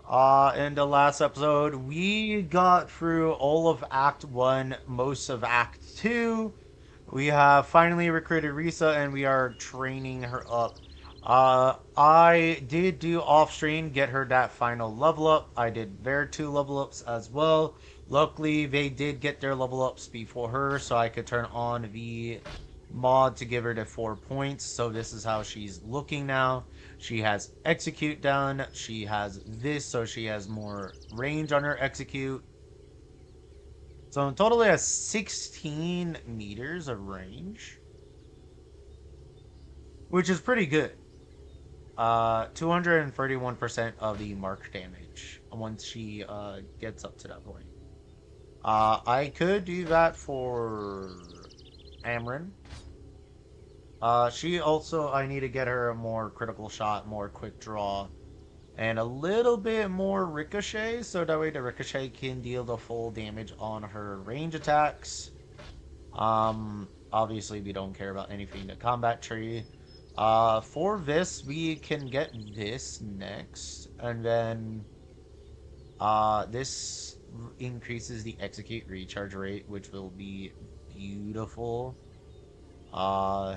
In the last episode, we got through all of Act 1, most of Act 2. We have finally recruited Risa and we are training her up. I did do off stream get her that final level up. I did their two level ups as well. Luckily, they did get their level ups before her, so I could turn on the mod to give her the 4 points. So this is how she's looking now. She has execute done. She has this, so she has more range on her execute. So in total, it has 16 meters of range, which is pretty good. 231% of the mark damage once she gets up to that point. I could do that for Amryn. She also, I need to get her a more critical shot, more quick draw, and a little bit more ricochet, so that way the ricochet can deal the full damage on her range attacks. Obviously we don't care about anything in the combat tree. For this, we can get this next, and then this increases the execute recharge rate, which will be beautiful. Uh,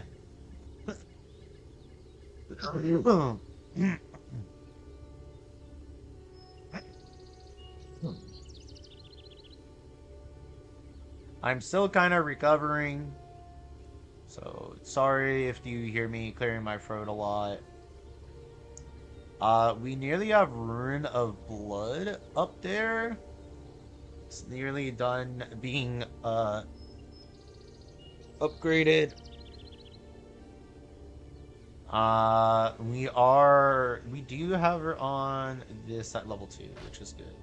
I'm still kind of recovering, so sorry if you hear me clearing my throat a lot. We nearly have Rune of Blood up there. It's nearly done being upgraded. We do have her on this at level 2, which is good.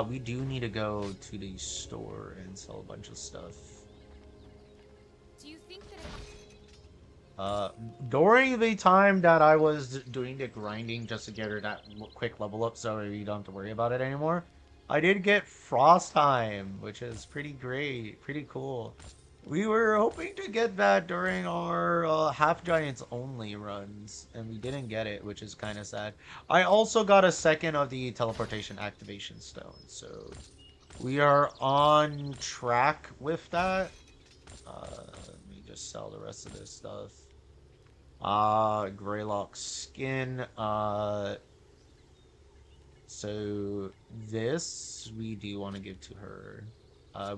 We do need to go to the store and sell a bunch of stuff. Do you think that Uh, During the time that I was doing the grinding just to get her that quick level up so you don't have to worry about it anymore, I did get Frost Time, which is pretty great, pretty cool. We were hoping to get that during our Half Giants only runs, and we didn't get it, which is kind of sad. I also got a second of the teleportation activation stone, so we are on track with that. Let me just sell the rest of this stuff. Greylock skin. So this we do want to give to her.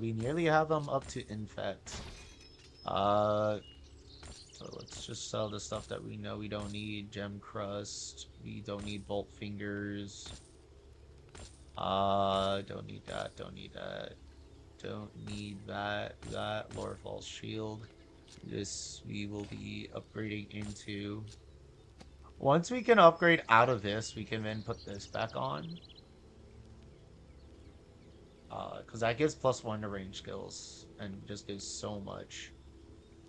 We nearly have them up to infect. Uh, so let's just sell the stuff that we know we don't need. Gem crust. We don't need bolt fingers. Don't need that. Don't need that. Don't need that. That Lorefall's shield. This we will be upgrading into. Once we can upgrade out of this, we can then put this back on. Because that gives +1 to range skills and just gives so much.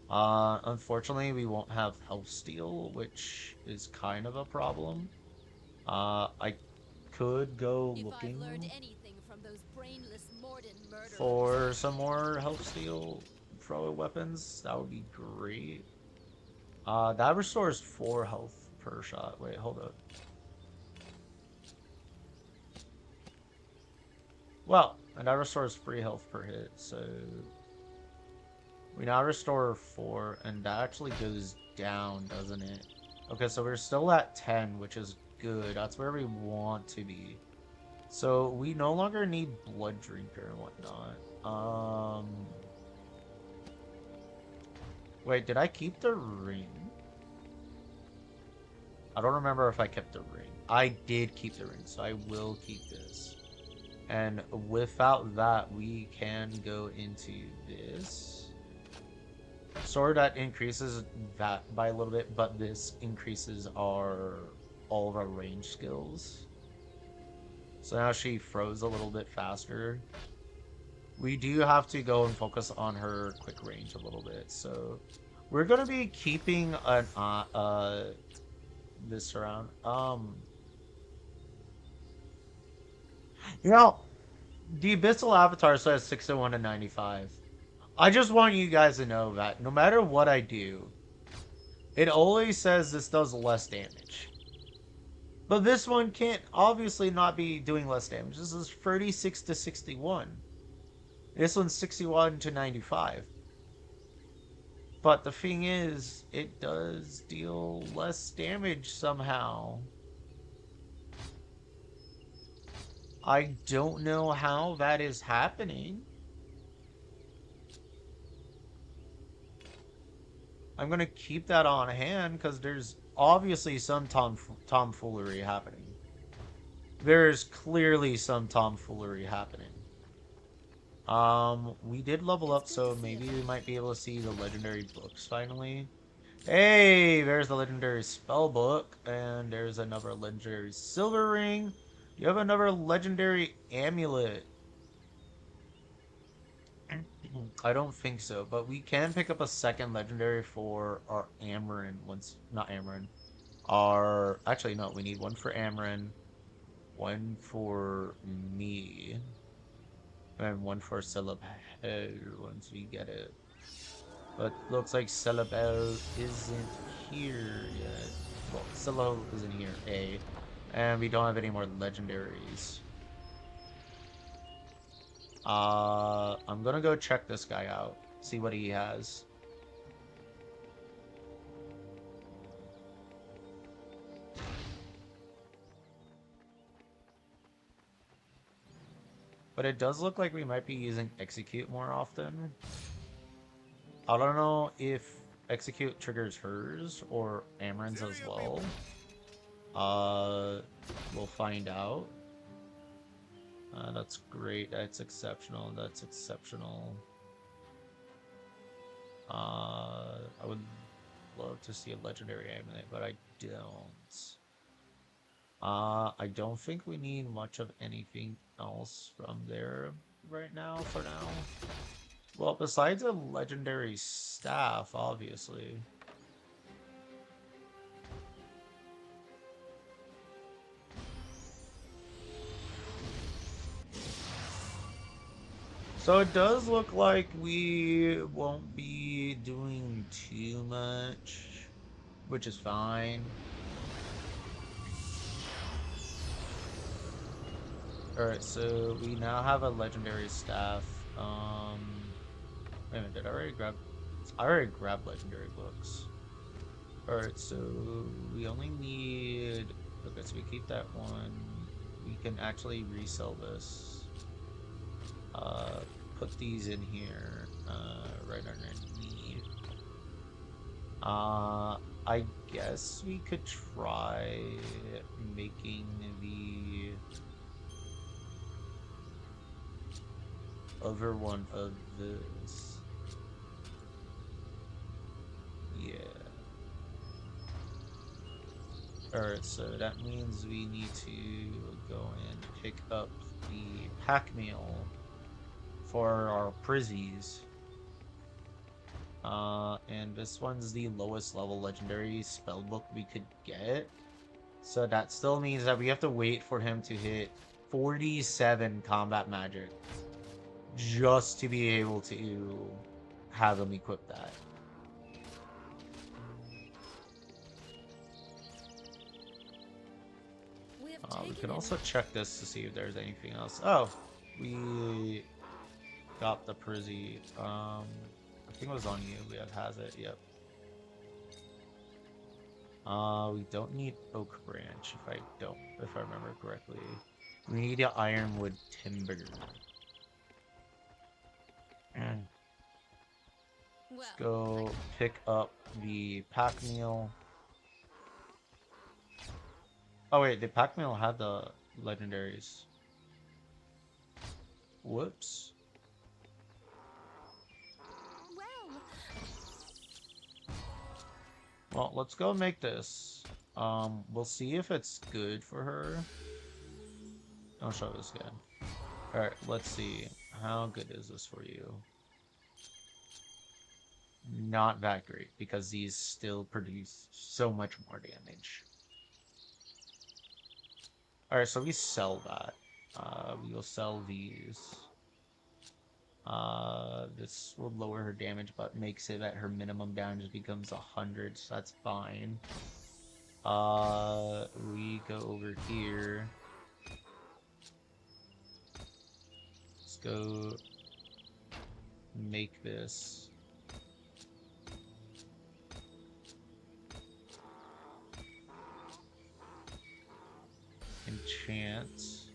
Unfortunately, we won't have health steal, which is kind of a problem. I could go if I've learned looking anything from those brainless Morden murderers? for some more health steal throw weapons. That would be great. That restores 4 health per shot. Wait, hold up. Well, and that restores 3 health per hit, so we now restore 4, and that actually goes down, doesn't it? Okay, so we're still at 10, which is good. That's where we want to be. So we no longer need Blood Drinker and whatnot. Wait, did I keep the ring? I don't remember if I kept the ring. I did keep the ring, so I will keep this. And without that, we can go into this. Sword that increases that by a little bit, but this increases all of our range skills. So now she froze a little bit faster. We do have to go and focus on her quick range a little bit. So we're gonna be keeping an this around. You know, the Abyssal Avatar says 61 to 95. I just want you guys to know that no matter what I do, it always says this does less damage. But this one can't obviously not be doing less damage. This is 36 to 61. This one's 61 to 95. But the thing is, it does deal less damage somehow. I don't know how that is happening. I'm going to keep that on hand because there's obviously some tomfoolery happening. There's clearly some tomfoolery happening. We did level It's up, good to so see a maybe we friend. might be able to see the legendary books finally. Hey, there's the legendary spell book, and there's another legendary silver ring. You have another legendary amulet. I don't think so, but we can pick up a second legendary for our Amarin once, not Amarin. Our actually no, we need one for Amarin, one for me, and one for Celebel once we get it. But looks like Celebel isn't here yet. Well, Celebel isn't here, A. And we don't have any more legendaries. I'm gonna go check this guy out. See what he has. But it does look like we might be using Execute more often. I don't know if Execute triggers hers or Amarin's as well. Uh, we'll find out. That's great. That's exceptional. That's exceptional. I would love to see a legendary amulet, but I don't. I don't think we need much of anything else from there right now, for now. Well, besides a legendary staff, obviously. So it does look like we won't be doing too much, which is fine. Alright, so we now have a legendary staff. Wait a minute, did I already grab... I already grabbed legendary books. Alright, so we only need... Okay, so we keep that one. We can actually resell this. Uh, put these in here, right underneath. I guess we could try making the other one of this. Yeah. Alright, so that means we need to go and pick up the pack meal for our prizzies. And this one's the lowest level legendary spellbook we could get. So that still means that we have to wait for him to hit 47 combat magic just to be able to have him equip that. We have We taken can him. also check this to see if there's anything else. Oh, we got the Prizzy. I think it was on you. We have has it. Yep. We don't need Oak Branch if I remember correctly. We need an Ironwood Timber. Let's Well, go pick up the pack meal. Oh wait, the pack meal had the legendaries. Whoops. well. Well, let's go make this. We'll see if it's good for her. Don't show this again. Alright, let's see. How good is this for you? Not that great, because these still produce so much more damage. Alright, so we sell that. We will sell these. This will lower her damage, but makes it that her minimum damage becomes 100, so that's fine. We go over here. Let's go make this. Enchant.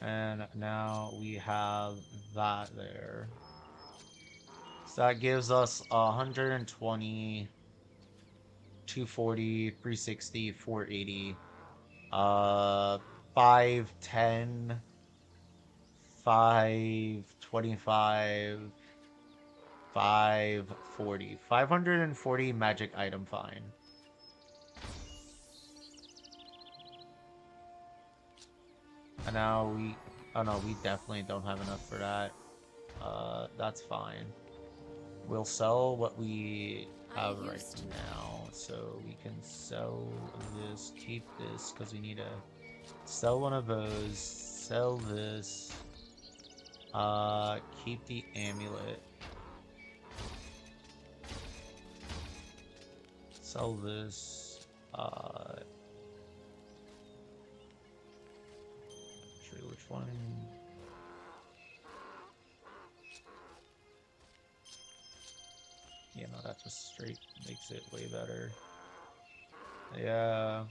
And now we have that there. So that gives us 120, 240, 360, 480, 510, 525, 540. 540 magic item fine. And now we... Oh no, we definitely don't have enough for that. That's fine. We'll sell what we have right now. So we can sell this, keep this, because we need to sell one of those, sell this, keep the amulet, sell this, actually, which one? You know, that just straight makes it way better. Yeah.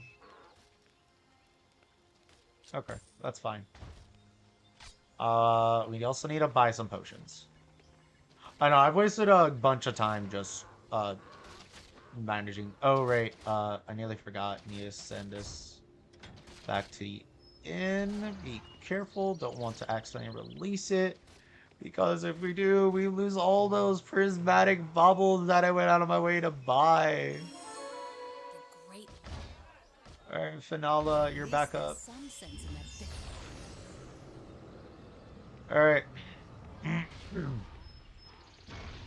Okay, that's fine. We also need to buy some potions. I know, I've wasted a bunch of time just, managing. Oh, right, I nearly forgot. Need to send this back to the inn. Be careful, don't want to accidentally release it. Because if we do, we lose all those prismatic bubbles that I went out of my way to buy. Great. Alright, Finala, you're back up. Some sense in that bit. Alright.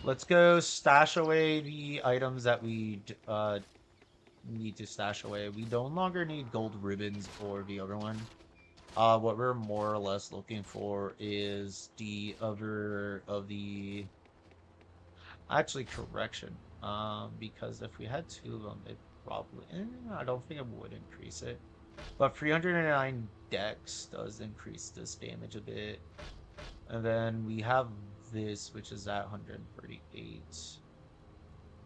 Let's go stash away the items that we need to stash away. We no longer need gold ribbons for the other one. What we're more or less looking for is the other of the... Actually, correction. Because if we had two of them, it probably... I don't think it would increase it. But 309 dex does increase this damage a bit. And then we have this, which is at 138.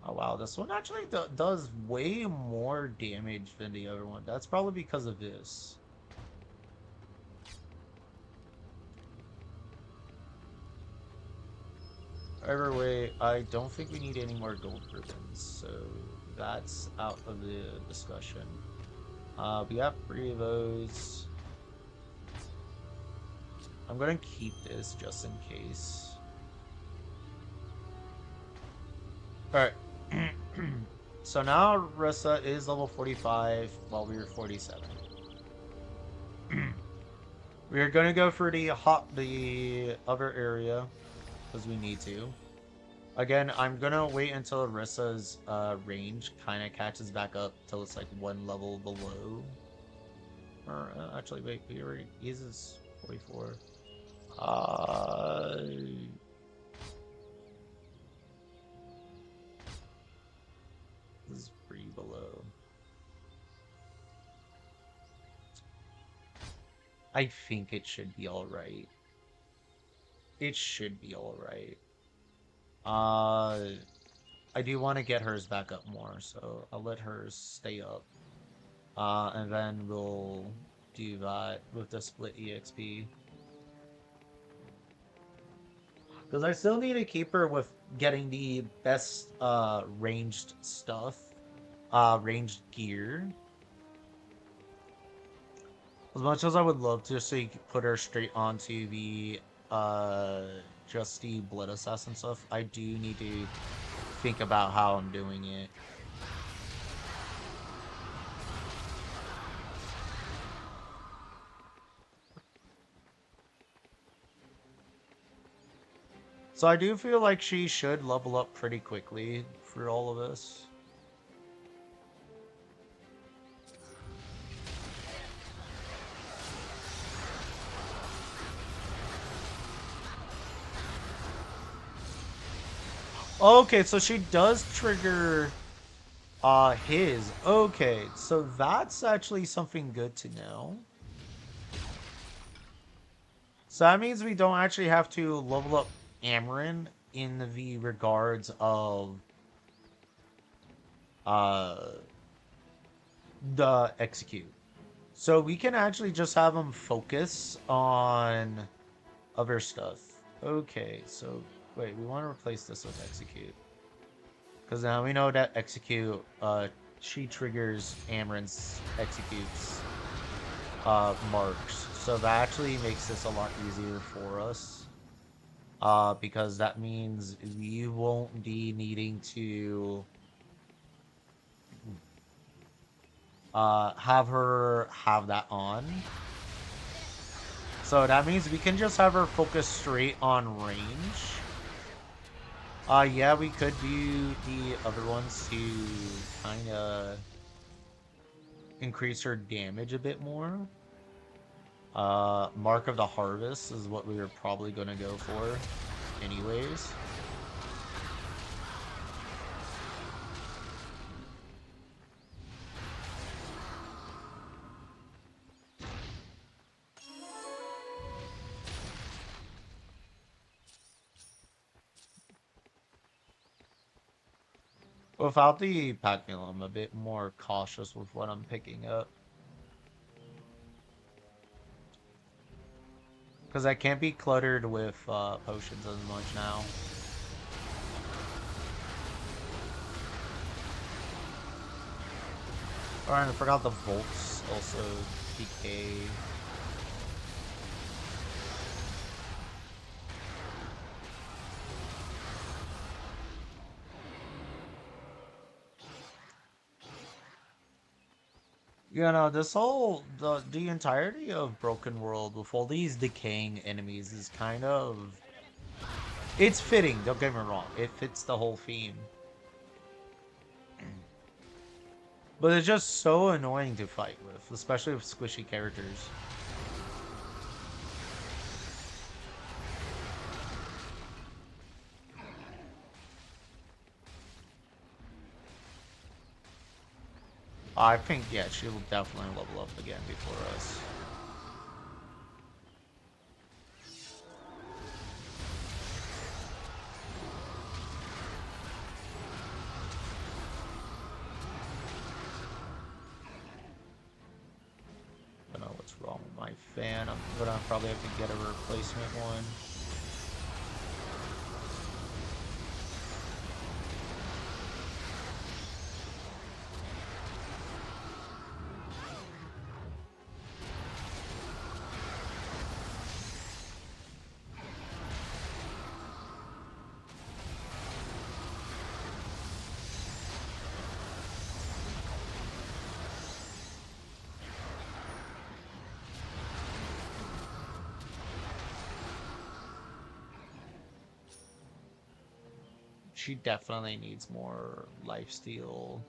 Oh wow, this one actually does way more damage than the other one. That's probably because of this. Either way, I don't think we need any more gold ribbons, so that's out of the discussion. We have 3 of those. I'm gonna keep this just in case. Alright. So now Ressa is level 45 while we were 47. We're gonna go for the other area because we need to. Again, I'm gonna wait until Ressa's range kind of catches back up till it's like 1 level below. Or actually, wait, he already uses 44. This is 3 below. I think it should be alright. It should be alright. I do want to get hers back up more, so I'll let hers stay up. And then we'll do that with the split EXP. Because I still need to keep her with getting the best ranged stuff. Ranged gear. As much as I would love to see put her straight onto the just the blood assassin stuff, I do need to think about how I'm doing it. So I do feel like she should level up pretty quickly for all of this. Okay, so she does trigger... His. Okay, so that's actually something good to know. So that means we don't actually have to level up Amarin in the regards of uh the execute. So we can actually just have him focus on other stuff. Okay, so wait, we want to replace this with execute. Because now we know that execute, she triggers Amarin's executes marks. So that actually makes this a lot easier for us. Because that means we won't be needing to have her have that on. So that means we can just have her focus straight on range. Yeah, we could do the other ones to kind of increase her damage a bit more. Mark of the Harvest is what we were probably going to go for anyways. Without the Pacmil, I'm a bit more cautious with what I'm picking up. Because I can't be cluttered with potions as much now. Alright, I forgot the Volts also decay. You know, the entirety of Broken World with all these decaying enemies is kind of it's fitting, don't get me wrong. It fits the whole theme. But it's just so annoying to fight with, especially with squishy characters. I think yeah, she will definitely level up again before us. I don't know what's wrong with my fan. I'm gonna probably have to get a replacement one. She definitely needs more lifesteal.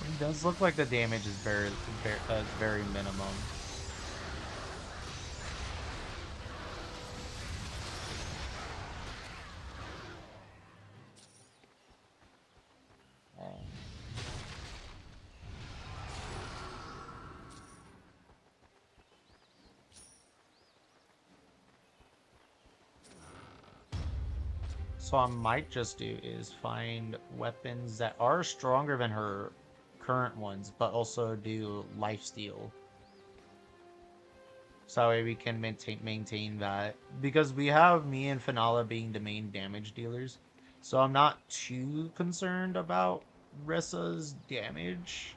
It does look like the damage is very minimum. Um, So I might just do is find weapons that are stronger than her current ones, but also do lifesteal. So that way we can maintain that. Because we have me and Finala being the main damage dealers. So I'm not too concerned about Ressa's damage.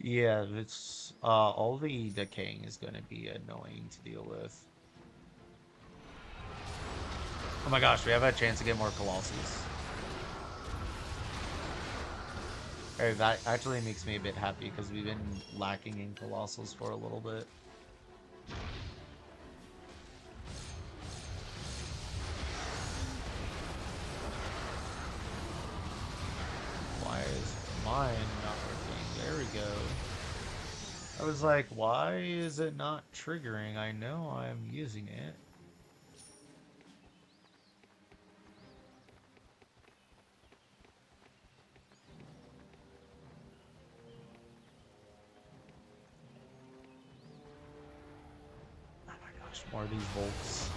Yeah, it's all the decaying is gonna be annoying to deal with. Oh my gosh, we have a chance to get more Colossals. Hey, that actually makes me a bit happy because we've been lacking in Colossals for a little bit. Why is mine not working? There we go. I was like, why is it not triggering? I know I'm using it. Oh my gosh, more of these bolts.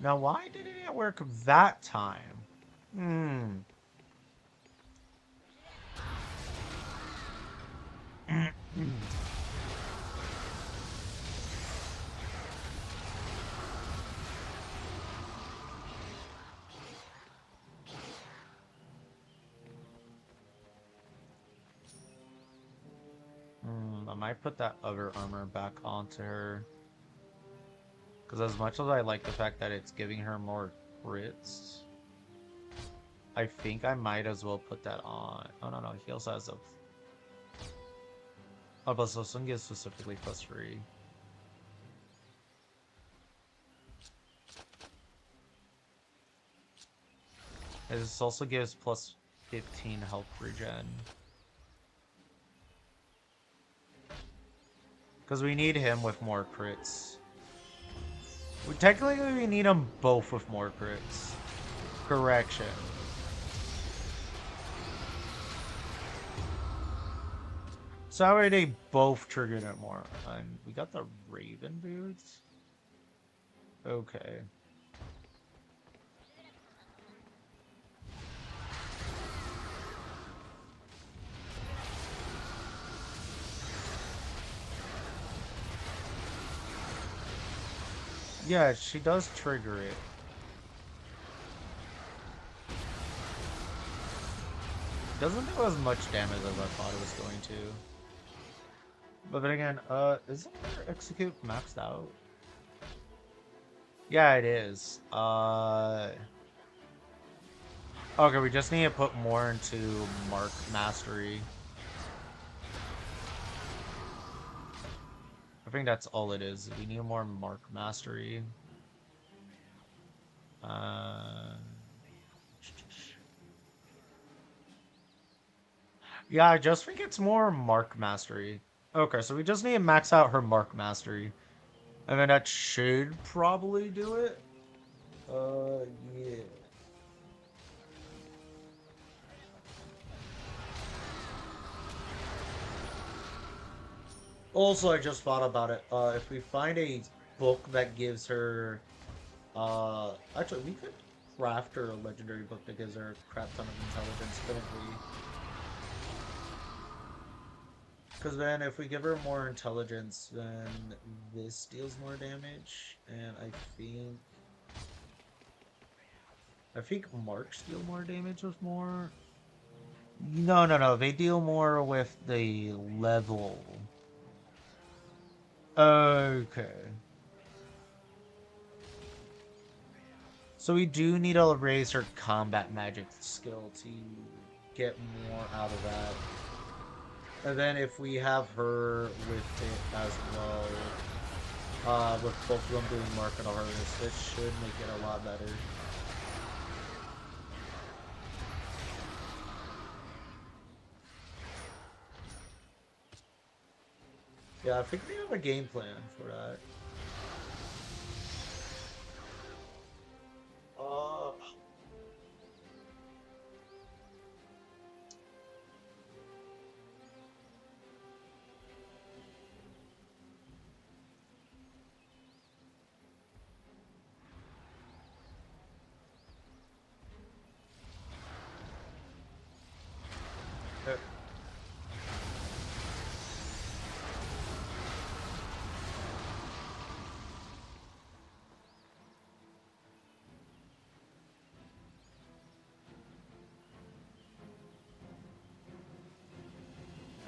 Now, why didn't it work that time? Hmm. I might put that other armor back onto her. Because as much as I like the fact that it's giving her more crits, I think I might as well put that on. Oh, no, no. He also has a... Oh, but so Sun gives specifically +3. This also gives +15 health regen. Because we need him with more crits. Technically, we need them both with more crits. Correction. So how are they both triggered it more? And we got the Raven boots? Okay. Yeah, she does trigger it. Doesn't do as much damage as I thought it was going to. But then again, isn't her execute maxed out? Yeah, it is. Okay, we just need to put more into Mark Mastery. I think that's all it is. We need more Mark Mastery. Uh... Yeah, I just think it's more Mark Mastery. Okay, so we just need to max out her Mark Mastery. And then that should probably do it. Yeah. Also, I just thought about it. If we find a book that gives her, actually, we could craft her a legendary book that gives her a crap ton of intelligence, couldn't we? Because then, if we give her more intelligence, then this deals more damage, and I think marks deal more damage with more. No, no, no. They deal more with the level. Okay. So we do need to raise her combat magic skill to get more out of that. And then if we have her with it as well, with both of them doing market harvest, it should make it a lot better. Yeah, I think we have a game plan for that. Uh,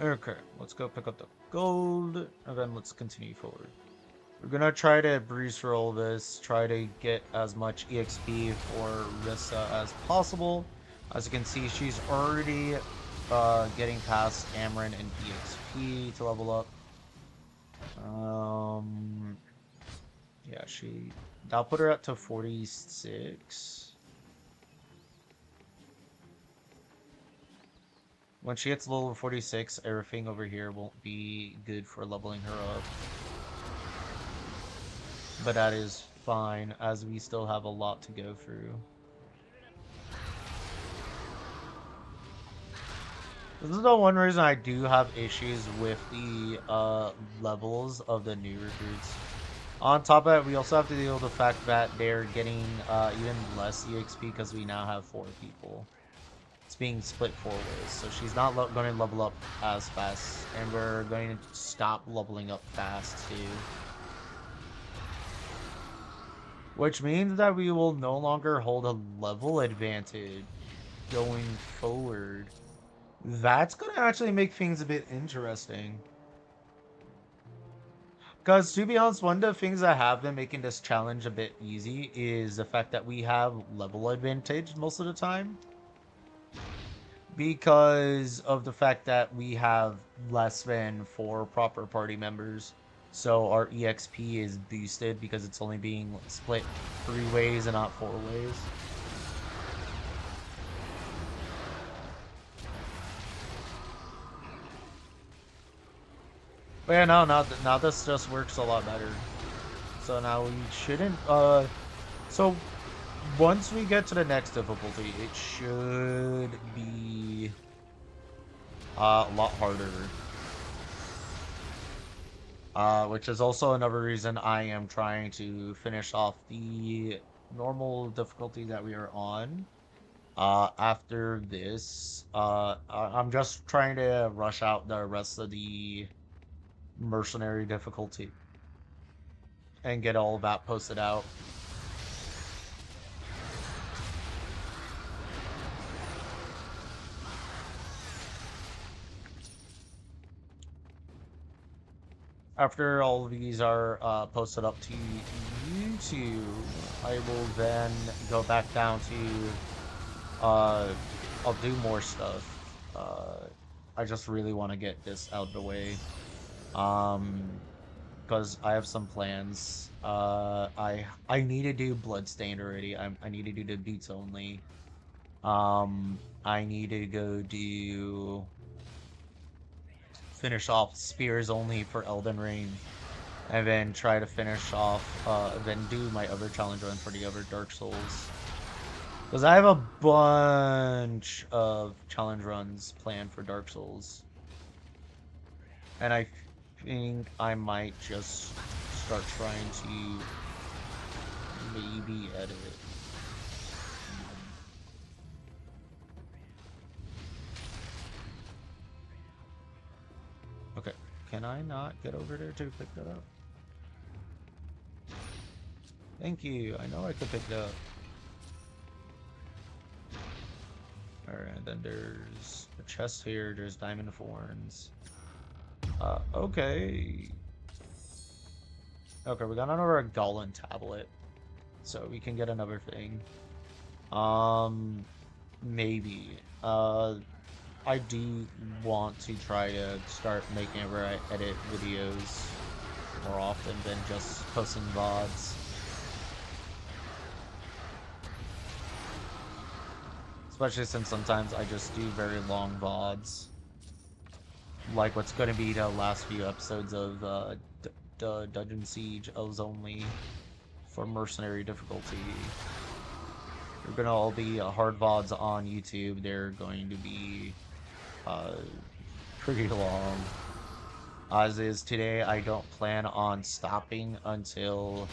Okay, let's go pick up the gold, and then let's continue forward. We're gonna try to breeze through all this, try to get as much EXP for Rissa as possible. As you can see, she's already getting past Amarin and EXP to level up. Yeah, that'll put her up to 46. When she hits level 46, everything over here won't be good for leveling her up. But that is fine, as we still have a lot to go through. This is the one reason I do have issues with the levels of the new recruits. On top of that, we also have to deal with the fact that they're getting even less EXP because we now have 4 people. It's being split 4 ways, so she's not going to level up as fast, and we're going to stop leveling up fast too. Which means that we will no longer hold a level advantage going forward. That's going to actually make things a bit interesting. Because to be honest, one of the things that have been making this challenge a bit easy is the fact that we have level advantage most of the time. Because of the fact that we have less than 4 proper party members. So our EXP is boosted because it's only being split 3 ways and not 4 ways. But yeah, now this just works a lot better. So now we shouldn't, so once we get to the next difficulty, it should be a lot harder. Which is also another reason I am trying to finish off the normal difficulty that we are on. After this, I'm just trying to rush out the rest of the mercenary difficulty and get all of that posted out. After all of these are posted up to YouTube, I will then go back down to I'll do more stuff. I just really want to get this out of the way. Because I have some plans. I need to do Bloodstained already. I need to do the beats only. I need to go do finish off Spears only for Elden Ring, and then try to finish off, then do my other challenge run for the other Dark Souls. Because I have a bunch of challenge runs planned for Dark Souls. And I think I might just start trying to maybe edit it. Okay, can I not get over there to pick that up? Thank you, I know I could pick that up. Alright, then there's a chest here, there's diamond thorns. Okay. Okay, we got another Golem tablet. So we can get another thing. Maybe. I do want to try to start making it where I edit videos more often than just posting VODs. Especially since sometimes I just do very long VODs. Like what's going to be the last few episodes of the Dungeon Siege Elves Only for Mercenary difficulty. They're going to all be hard VODs on YouTube. They're going to be pretty long. As is today, I don't plan on stopping until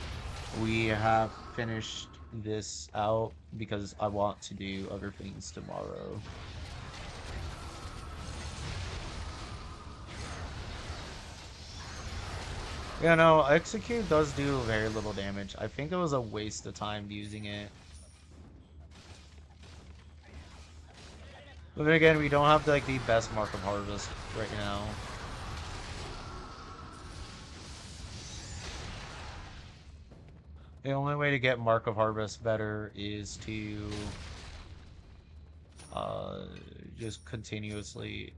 we have finished this out because I want to do other things tomorrow. Yeah, no, execute does do very little damage. I think it was a waste of time using it. But then again, we don't have like the best Mark of Harvest right now. The only way to get Mark of Harvest better is to uh, just continuously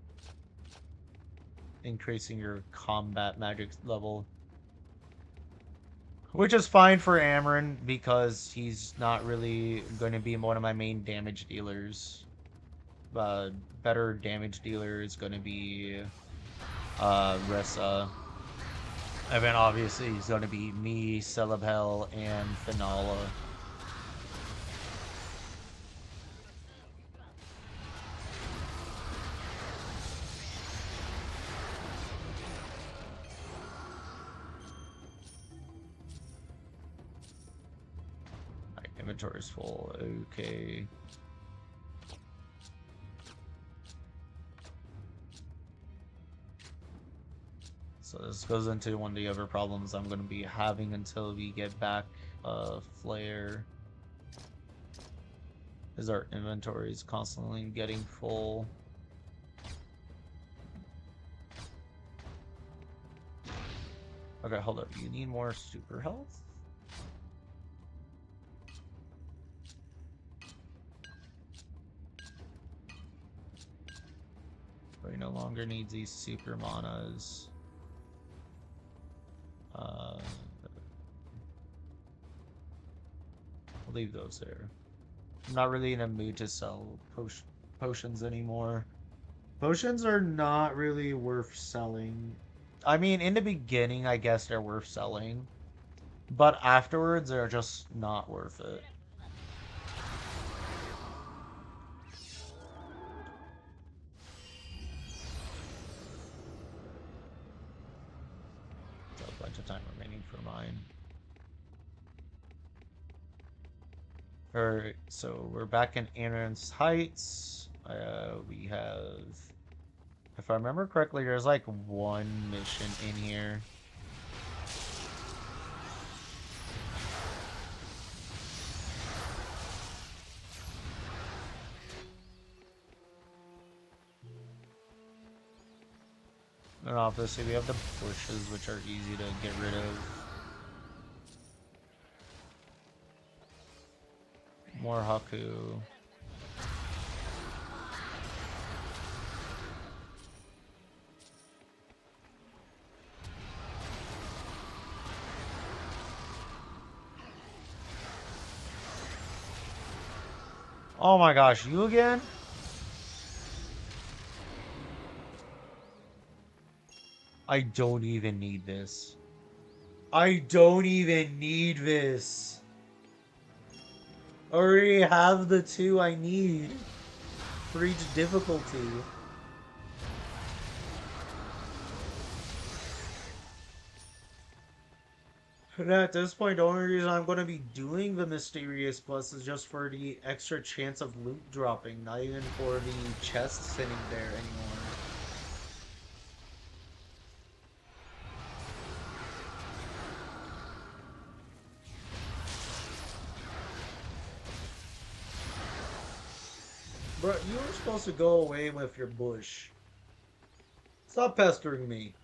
increasing your combat magic level. Which is fine for Amarin because he's not really going to be one of my main damage dealers. Uh, Better damage dealer is going to be Ressa. And then obviously he's going to be me, Celebhel, and Finala. My inventory is full. Okay. So this goes into one of the other problems I'm going to be having until we get back Flare. Is our inventory is constantly getting full. Okay, hold up. You need more super health? But he no longer needs these super manas. I'll leave those there. I'm not really in a mood to sell potions anymore. Potions are not really worth selling. I mean, in the beginning, I guess they're worth selling. But afterwards, they're just not worth it. So a bunch of time remaining for mine. Alright, so we're back in Aaron's Heights. We have... If I remember correctly, there's like one mission in here. And obviously we have the bushes, which are easy to get rid of. More Haku. Oh my gosh, you again? I don't even need this. I don't even need this. I already have the two I need for each difficulty. And at this point, the only reason I'm going to be doing the Mysterious Plus is just for the extra chance of loot dropping, not even for the chest sitting there anymore. Bro, you were supposed to go away with your bush. Stop pestering me.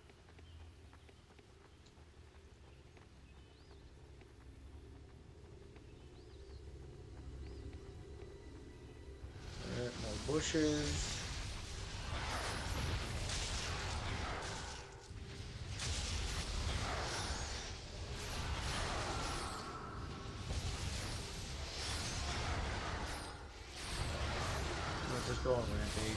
Alright, more bushes. Let's just go on rampage.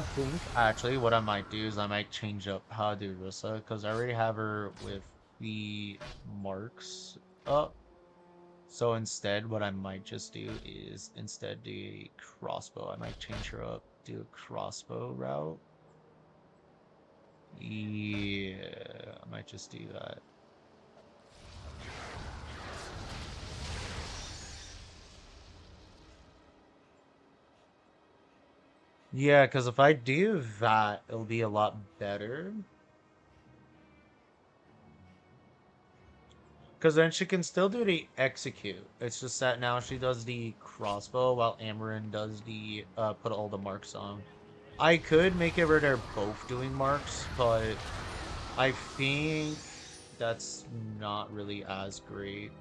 think actually what I might do is I might change up how I do Rissa because I already have her with the marks up. So instead, what I might just do is instead do a crossbow. I might change her up, do a crossbow route. Yeah, I might just do that. Yeah, because if I do that, it'll be a lot better. Because then she can still do the execute. It's just that now she does the crossbow while Amarin does the put all the marks on. I could make it where they're both doing marks, but I think that's not really as great.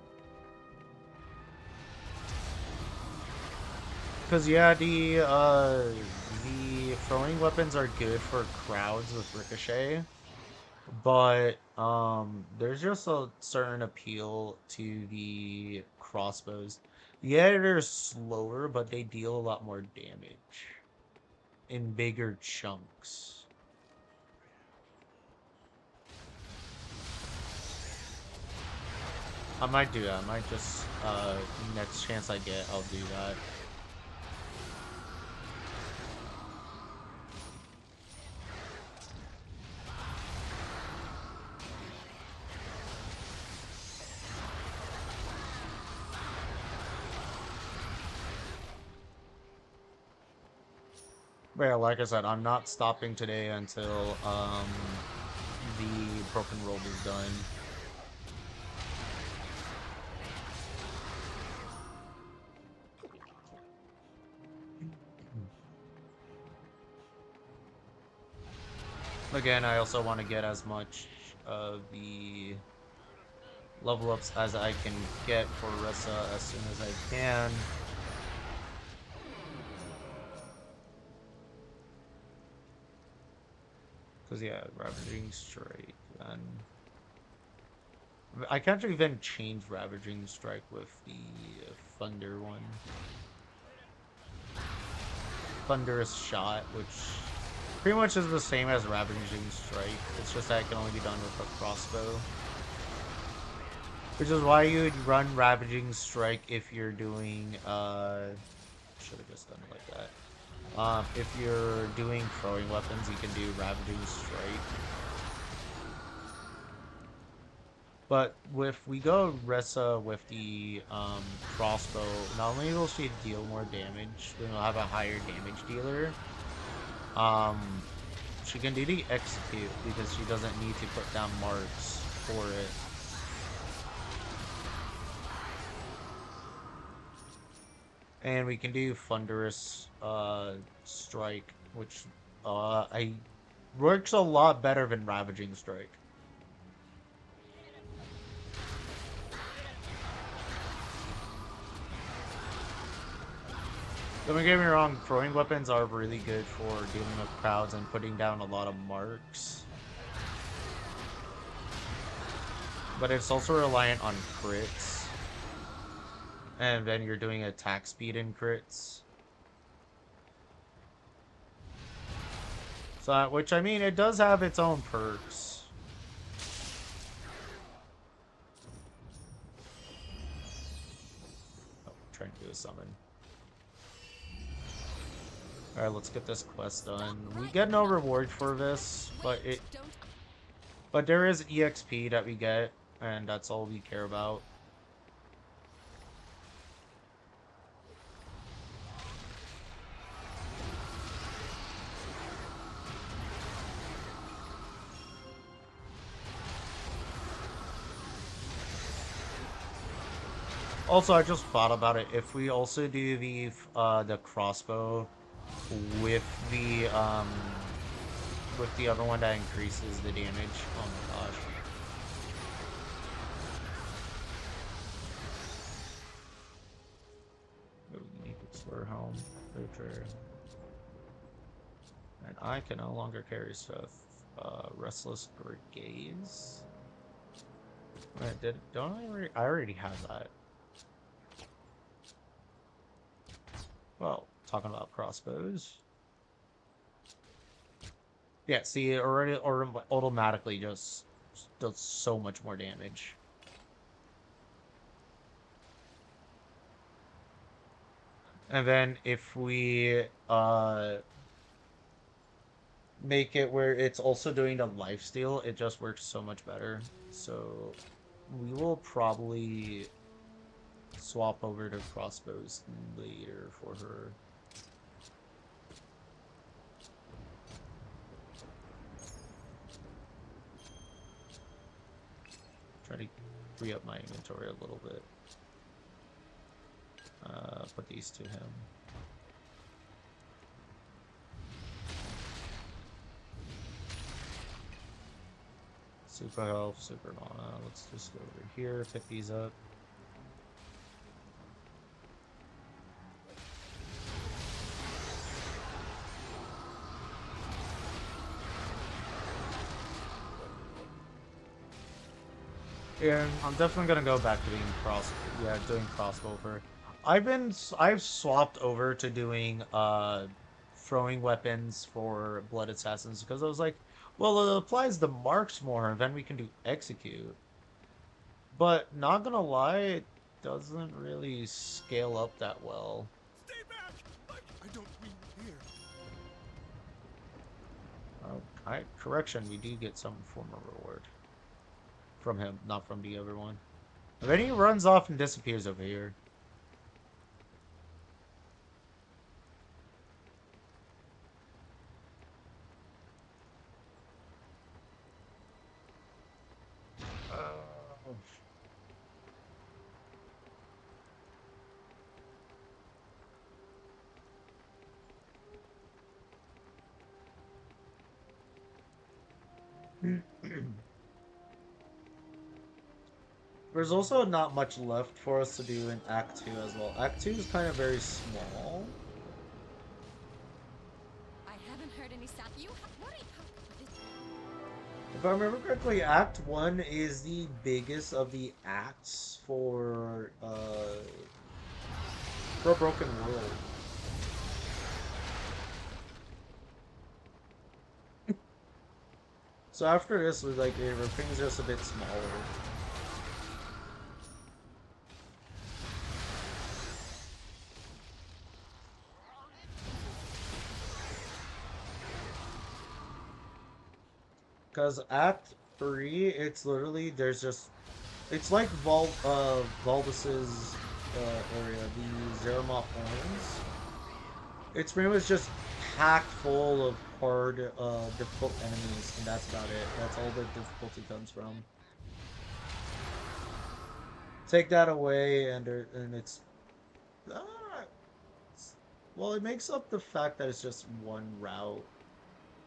Because yeah, the throwing weapons are good for crowds with ricochet. But there's just a certain appeal to the crossbows. Yeah, they're slower, but they deal a lot more damage in bigger chunks. I might do that. I might just next chance I get, I'll do that. But yeah, like I said, I'm not stopping today until the broken robe is done. Again, I also want to get as much of the level ups as I can get for Ressa as soon as I can. Because, yeah, Ravaging Strike. And I can't even change Ravaging Strike with the Thunder one. Thunderous Shot, which pretty much is the same as Ravaging Strike. It's just that it can only be done with a crossbow. Which is why you would run Ravaging Strike if you're doing, should have just done it like that. If you're doing throwing weapons, you can do Ravaging Strike. But if we go Ressa with the crossbow, not only will she deal more damage, then we'll have a higher damage dealer. Um, she can do the execute because she doesn't need to put down marks for it. And we can do Thunderous Strike, which I works a lot better than Ravaging Strike. Don't get me wrong, throwing weapons are really good for dealing with crowds and putting down a lot of marks. But it's also reliant on crits. And then you're doing attack speed in crits. So, which I mean, it does have its own perks. Oh, trying to do a summon. Alright, let's get this quest done. We get no reward for this, but there is EXP that we get, and that's all we care about. Also, I just thought about it. If we also do the crossbow with the other one that increases the damage. Oh my gosh. Oh, you need to explore home. Literature. And I can no longer carry stuff. Restless Gaze. Wait, don't I already have that. Well, talking about crossbows. Yeah, see, it already or automatically just does so much more damage. And then if we make it where it's also doing the lifesteal, it just works so much better. So we will probably swap over to crossbows later for her. Try to free up my inventory a little bit. Put these to him. Super health, super mana. Let's just go over here, pick these up. Yeah, I'm definitely gonna go back to doing crossbow for. I've swapped over to doing throwing weapons for blood assassins because I was like, well, it applies the marks more, and then we can do execute. But not gonna lie, it doesn't really scale up that well. Stay back! I don't mean here. Correction, we do get some form of reward from him, not from the other one. And then he runs off and disappears over here. Uh, There's also not much left for us to do in Act 2 as well. Act 2 is kind of very small. I haven't heard any sound. What are you? If I remember correctly, Act 1 is the biggest of the acts for Broken World. So after this, we like everything's just a bit smaller. Because Act 3, it's literally there's just it's like Valdis's area, the Zeramoth Horns. It's pretty much just packed full of hard, difficult enemies, and that's about it. That's all the difficulty comes from. Take that away, and uh, well, it makes up the fact that it's just one route.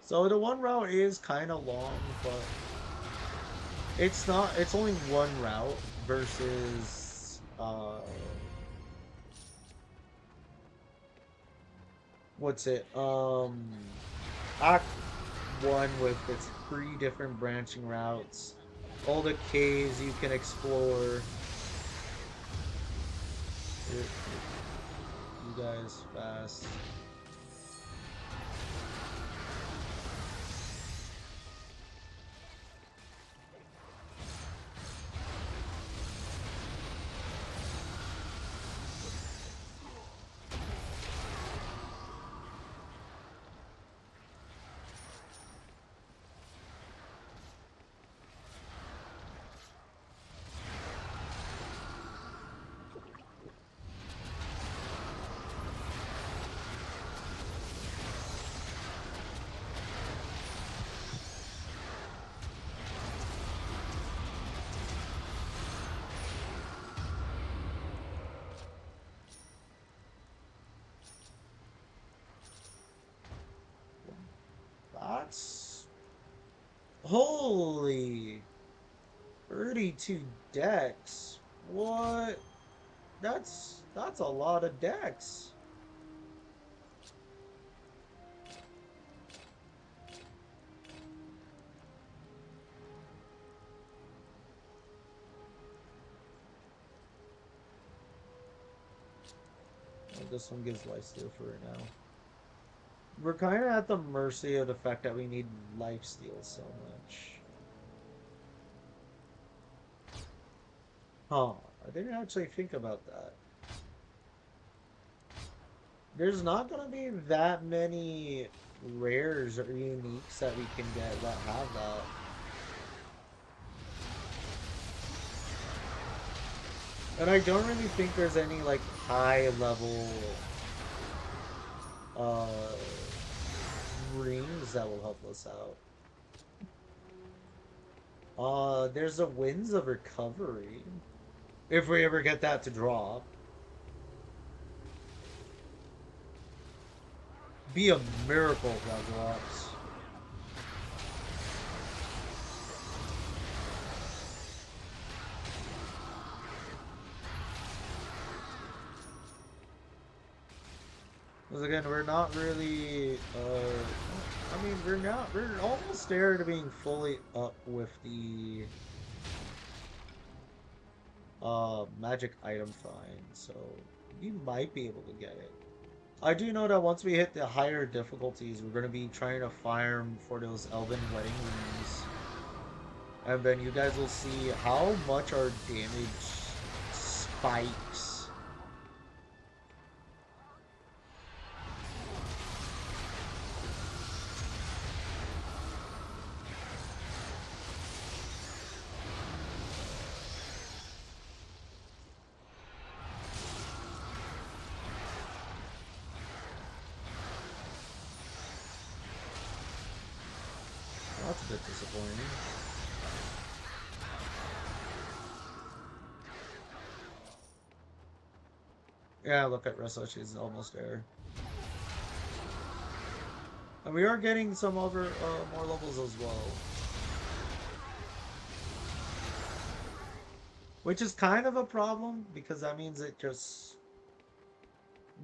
So the one route is kind of long, but it's not. It's only one route versus what's it? Act 1 with its 3 different branching routes, all the caves you can explore. You guys fast. That's holy 32 decks. What? That's a lot of decks. Well, this one gives lifesteal for right now. we're kind of at the mercy of the fact that we need lifesteal so much. Huh. I didn't actually think about that. There's not gonna be that many rares or uniques that we can get that have that. And I don't really think there's any like high level uh rings that will help us out. There's a Winds of Recovery. If we ever get that to drop. Be a miracle if that drops. Because again, we're not really, I mean, we're almost there to being fully up with the, magic item find, so we might be able to get it. I do know that once we hit the higher difficulties, we're going to be trying to farm for those Elven Wedding Rings. And then you guys will see how much our damage spikes. Well, that's a bit disappointing. Yeah, look at Ressa, she's almost there. And we are getting some other more levels as well. Which is kind of a problem because that means it just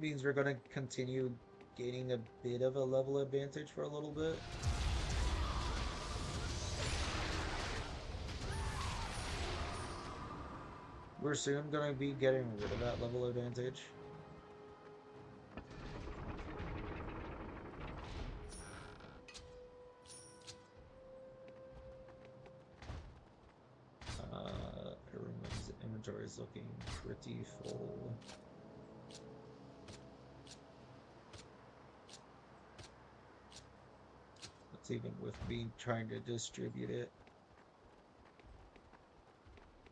means we're gonna continue gaining a bit of a level advantage for a little bit. We're soon gonna be getting rid of that level advantage. Everyone's inventory is looking pretty full. That's even with me trying to distribute it.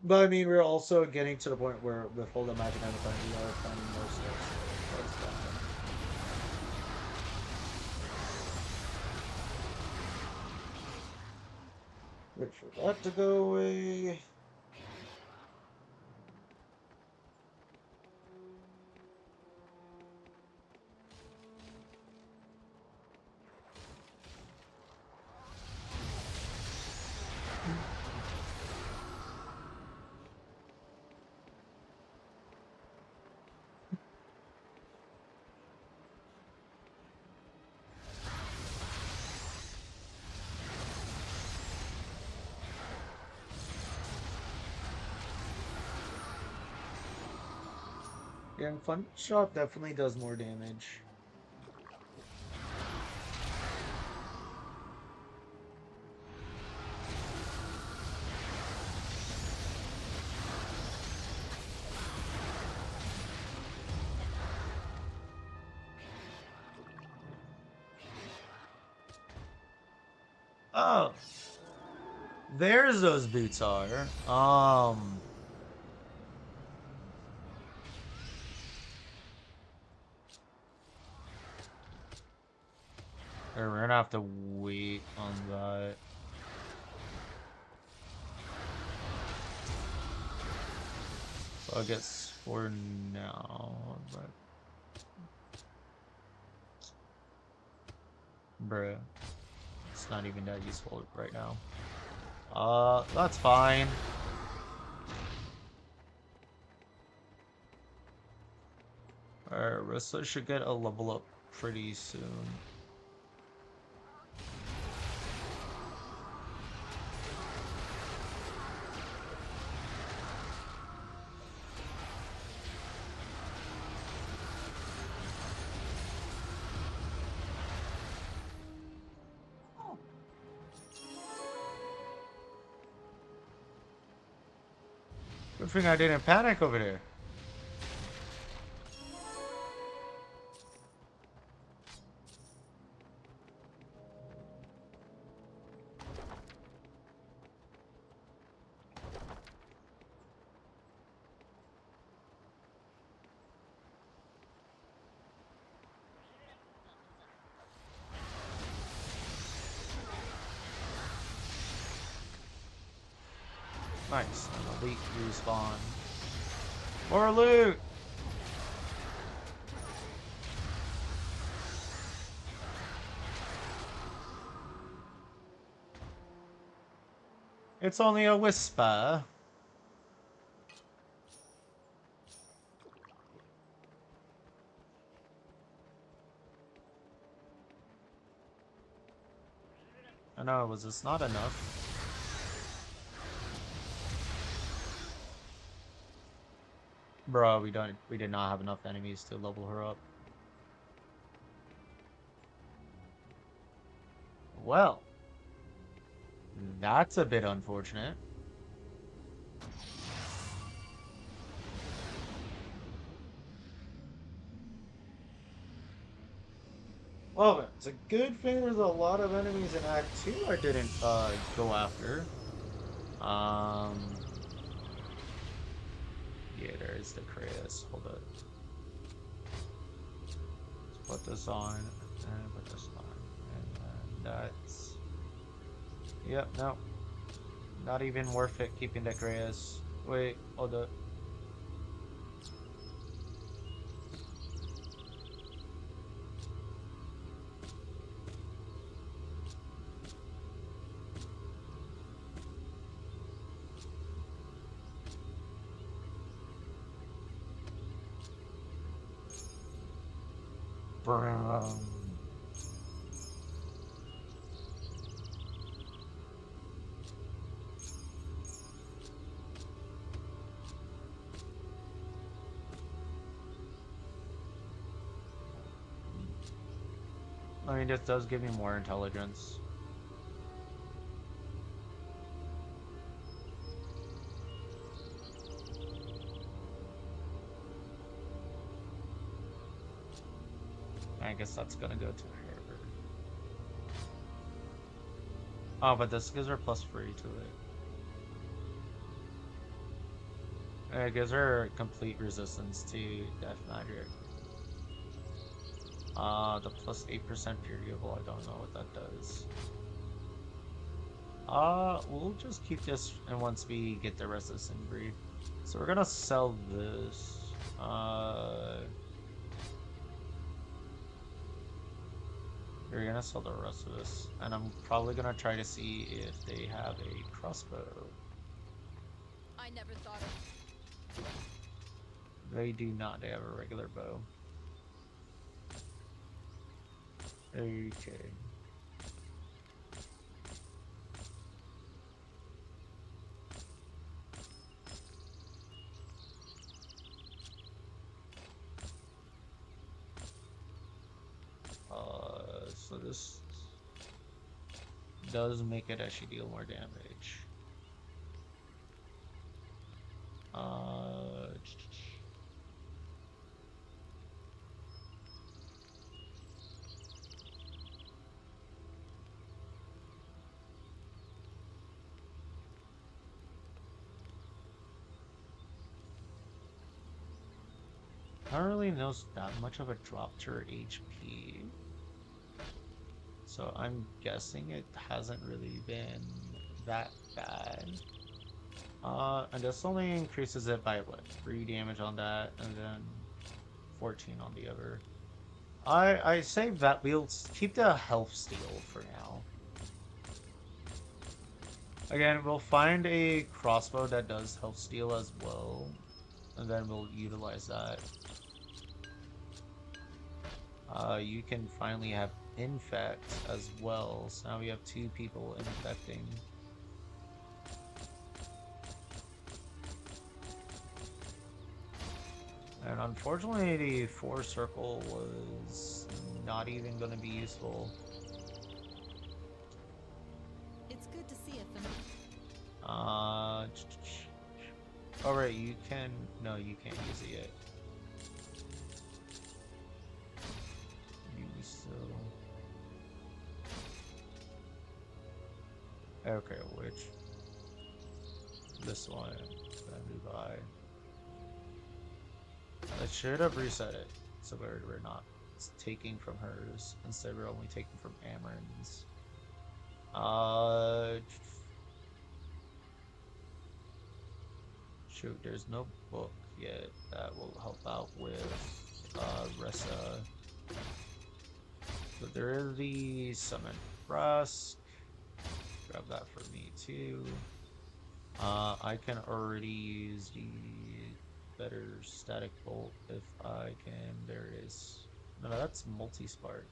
But I mean, we're also getting to the point where with all the magic item find, we are finding more stuff, so that's fine. Wait for that to go away. Yeah, and Fun Shop definitely does more damage. Oh, there's those boots are. We're gonna have to wait on that. So I guess for now, but bruh, it's not even that useful right now. That's fine. Alright, Ressa should get a level up pretty soon. Good thing I didn't panic over there. Nice. An elite respawn. More loot! It's only a whisper. I know, was this not enough? Bro, we did not have enough enemies to level her up. Well, that's a bit unfortunate. Well, it's a good thing there's a lot of enemies in Act 2 I didn't go after. Um, yeah, there is the Kratos. Hold up. Let's put this on, and put this on. And that's... Yep, no. Not even worth it keeping the Kratos. Wait, hold up. Brum. I mean, this does give me more intelligence. I guess that's gonna go to her. Oh, but this gives her +3 to it. It gives her complete resistance to death magic. The +8% variable, I don't know what that does. We'll just keep this, and once we get the rest of this inbreed. So we're gonna sell this. We're gonna sell the rest of this, and I'm probably gonna try to see if they have a crossbow. I never thought of. They do not. They have a regular bow. Okay. So this does make it actually deal more damage. I don't really notice that much of a drop to her HP. So I'm guessing it hasn't really been that bad. And this only increases it by what? 3 damage on that, and then 14 on the other. I say that we'll keep the health steal for now. Again, we'll find a crossbow that does health steal as well, and then we'll utilize that. You can finally have infect as well, so now we have 2 people infecting. And unfortunately, the 4 circle was not even going to be useful. It's good to see it, Finn. All right, you can. No, you can't use it yet. You still. Okay, which this one. Then move by. I should have reset it, so we're not taking from hers. Instead, we're only taking from Amarin's. Uh, shoot, there's no book yet that will help out with Ressa. But there is the Summon Rusk. Grab that for me too. I can already use the better static bolt if I can. There it is. No, that's multi-spark.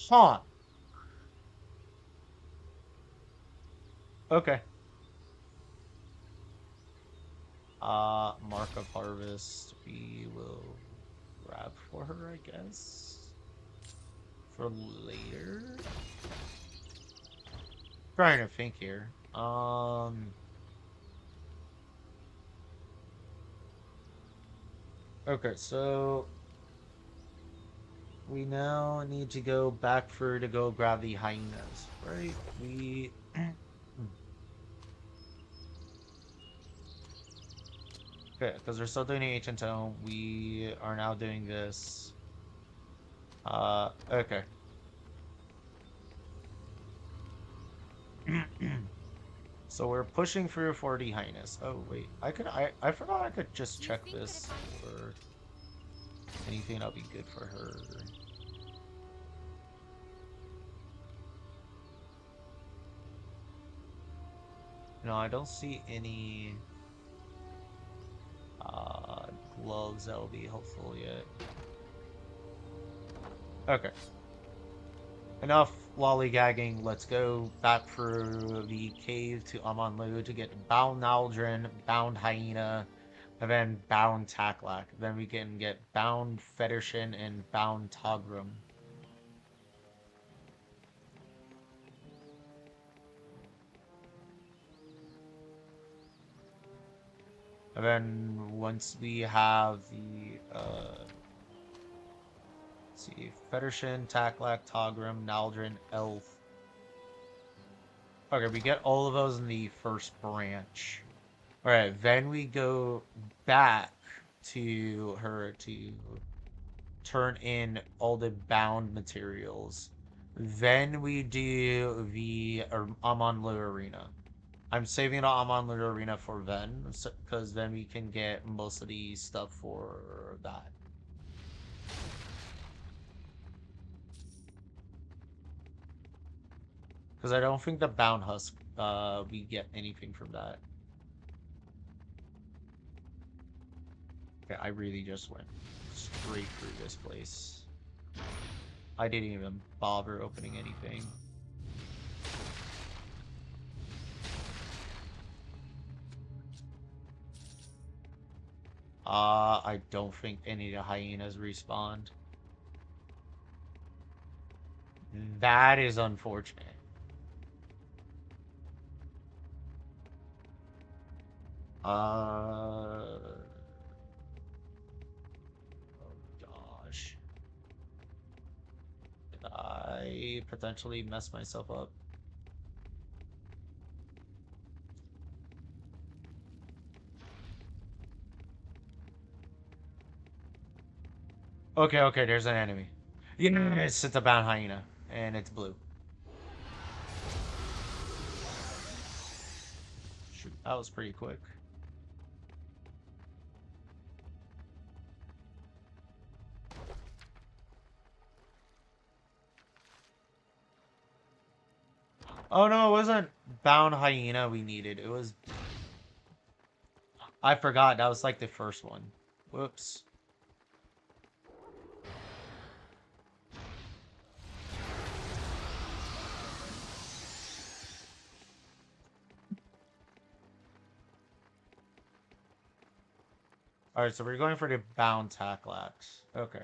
Huh. Okay. Mark of Harvest, we will grab for her, I guess. For later? Trying to think here. Okay, so we now need to go back for to go grab the hyenas, right? We okay, because we're still doing the ancient tome. We are now doing this. Okay. So we're pushing through for the highness. Oh wait, I forgot I could just Do you check think that this if I for anything that'll be good for her. No, I don't see any uh gloves that will be helpful yet. Okay. Enough lollygagging. Let's go back through the cave to Amonlu to get Bound Naldrin, Bound Hyena, and then Bound Taklak. Then we can get Bound Federshin and Bound Togrum. And then once we have the let's see, Federshin, Taklak, Togrum, Naldrin, Elf. Okay, we get all of those in the first branch. Alright, then we go back to her to turn in all the bound materials. Then we do the Amonlu Arena. I'm saving the Amonlu Arena for then, because then we can get most of the stuff for that. Because I don't think the Bound Husk, we get anything from that. Okay, I really just went straight through this place. I didn't even bother opening anything. I don't think any of the hyenas respawned. That is unfortunate. Oh gosh. Did I potentially mess myself up? Okay, okay, there's an enemy. Yes, it's a bound hyena, and it's blue. Shoot, that was pretty quick. Oh no, it wasn't bound hyena we needed. It was... I forgot, that was like the first one. Whoops. Alright, so we're going for the bound Taklax. Okay.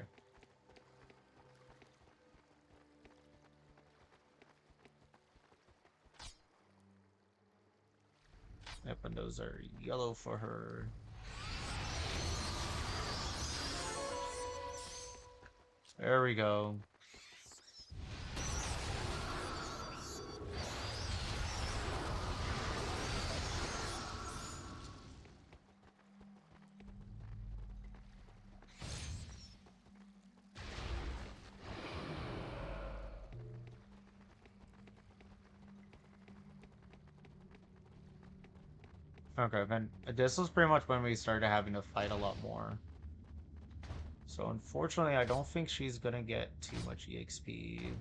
Yep, and those are yellow for her. There we go. Okay, then this was pretty much when we started having to fight a lot more. So unfortunately, I don't think she's gonna get too much EXP.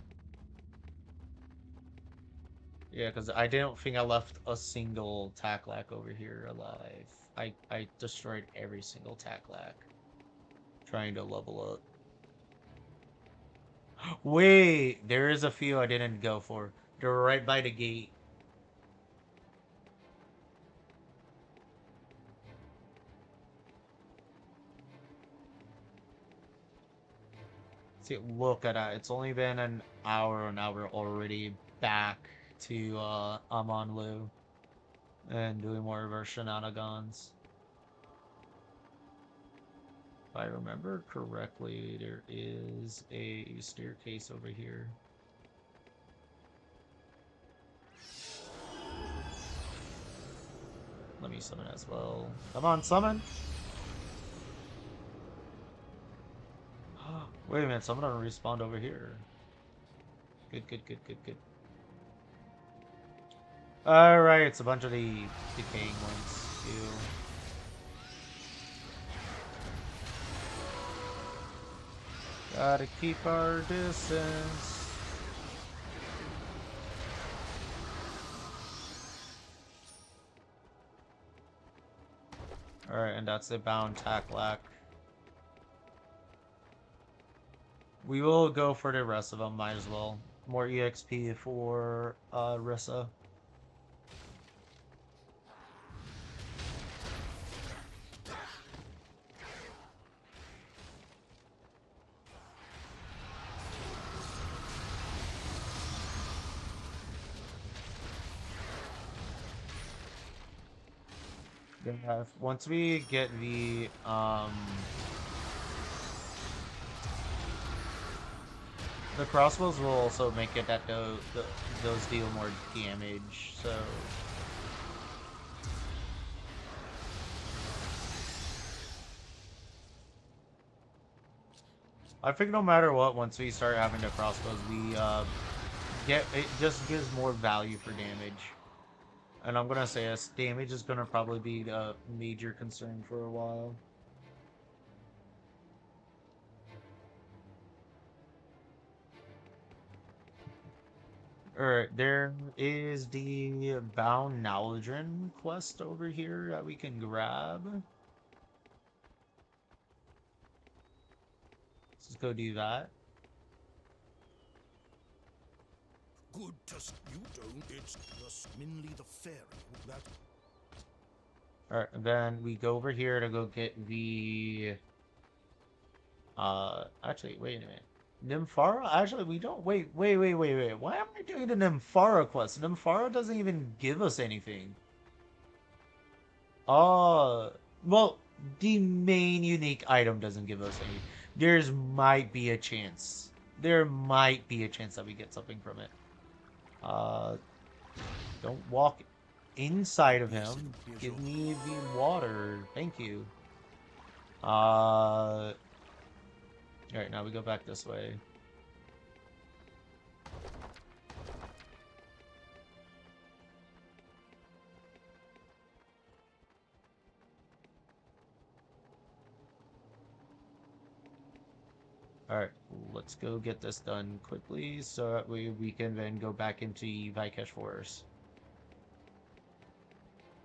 Yeah, because I didn't think I left a single Taklack over here alive. I destroyed every single Taklack trying to level up. Wait, there is a few I didn't go for. They're right by the gate. See, look at that. It's only been an hour already back to Amonlu and doing more of our shenanigans. If I remember correctly, there is a staircase over here. Let me summon as well. Come on, summon! Wait a minute, someone respawned over here. Good, good, good, good, good. Alright, it's a bunch of the decaying ones, too. Gotta keep our distance. Alright, and that's the bound Taklack. We will go for the rest of them, might as well. More EXP for Ressa. Yeah, once we get the crossbows will also make it that those deal more damage, so I think no matter what, once we start having the crossbows, we get it just gives more value for damage. And I'm gonna say this, damage is gonna probably be the major concern for a while. Alright, there is the Bound Naldrin quest over here that we can grab. Let's go do that. Good to you don't. It's mainly the fairy that. Alright, and then we go over here to go get the actually wait a minute. Nymphara? Actually we don't wait. Why am I doing the Nymphara quest? Nymphara doesn't even give us anything. Uh well, the main unique item doesn't give us any. There's might be a chance. There might be a chance that we get something from it. Uh don't walk inside of him. Give me the water. Thank you. Alright, now we go back this way. Alright, let's go get this done quickly so that we can then go back into Vikesh Forest.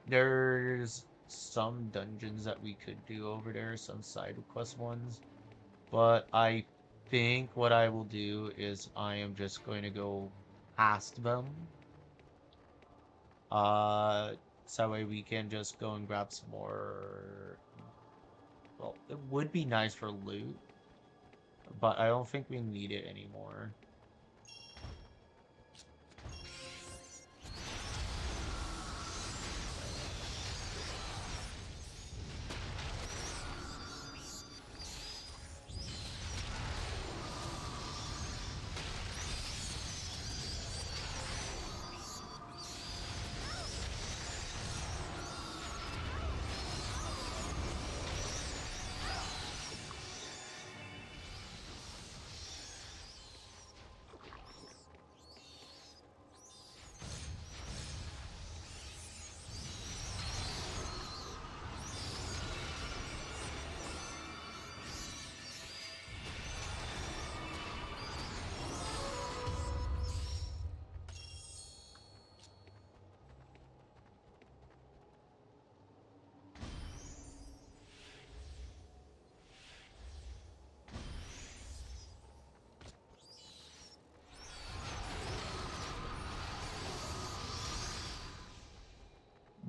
There's some dungeons that we could do over there, some side quest ones. But I think what I will do is I am just going to go past them. So that way we can just go and grab some more. Well, it would be nice for loot, but I don't think we need it anymore.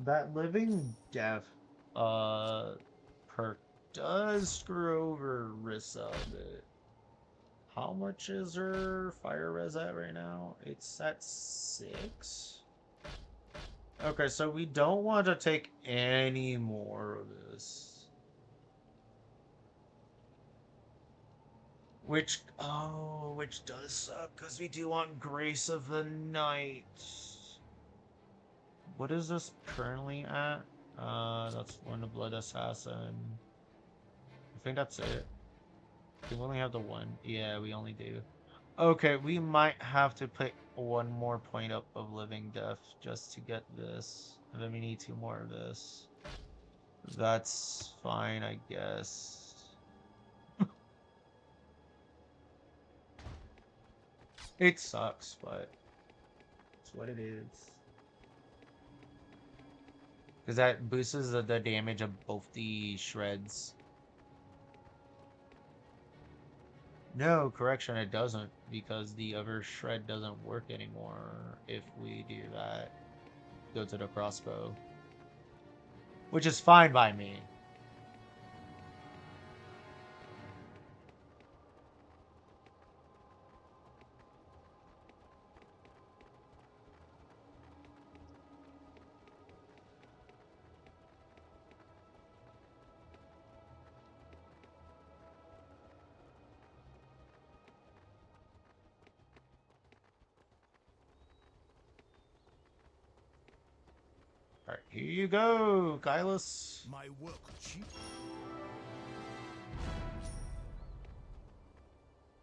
that living death perk does screw over Rissa a bit. How much is her fire res at right now? It's at 6. Okay, so we don't want to take any more of this. Which does suck, because we do want Grace of the Night. What is this currently at? That's one of Blood Assassin. I think that's it. We only have the one. Yeah, we only do. Okay, we might have to put one more point up of Living Death just to get this. And then we need 2 more of this. That's fine, I guess. It sucks, but it's what it is. Because that boosts the damage of both the shreds. No, correction, it doesn't, because the other shred doesn't work anymore if we do that. Go to the crossbow. Which is fine by me. Alright, here you go, Kylus. My work, chief.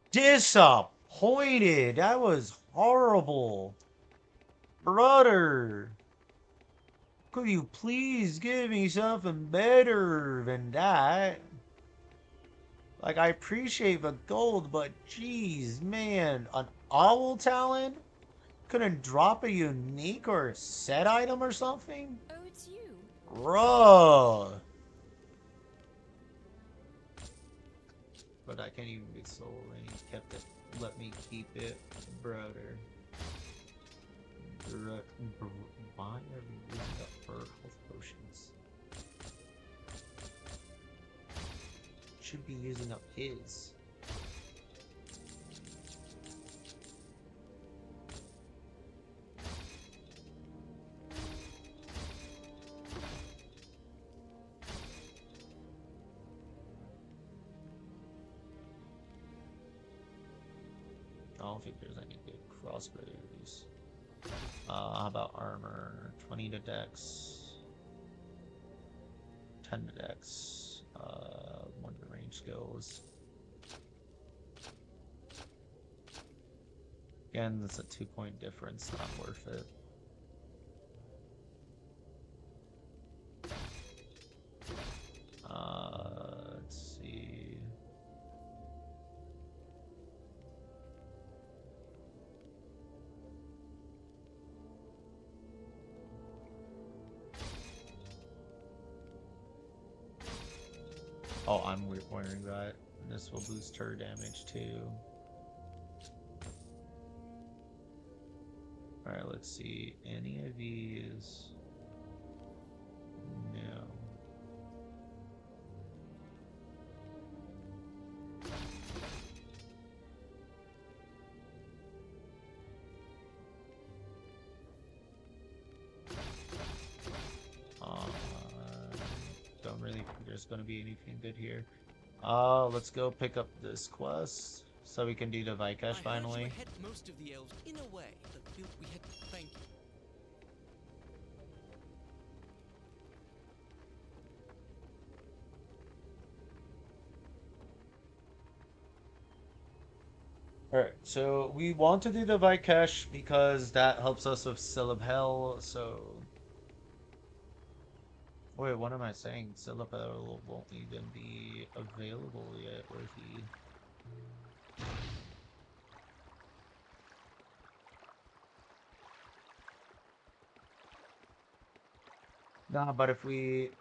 Disappointed! That was horrible. Brother! Could you please give me something better than that? Like, I appreciate the gold, but geez, man. An owl talon? Couldn't drop a unique or a set item or something? Oh, it's you. Bruh. But I can't even be sold, and he kept it. Let me keep it, brother. Why are we using up for health potions? Should be using up his. I don't think there's any good crossbows. How about armor? 20 to dex. 10 to dex. 1 to range skills. Again, that's a 2-point difference. Not worth it. Let's see. Oh, I'm wondering that. This will boost her damage too. Alright, let's see. Any of these? No. Don't really think there's gonna be anything good here. Let's go pick up this quest so we can do the Vikesh finally. Most of the elves, in a way, we had. Thank you. Alright, so we want to do the Vikesh because that helps us with Syllab Hell, so... Wait, what am I saying? Syllab Hell won't even be available yet, will he? Nah, but if we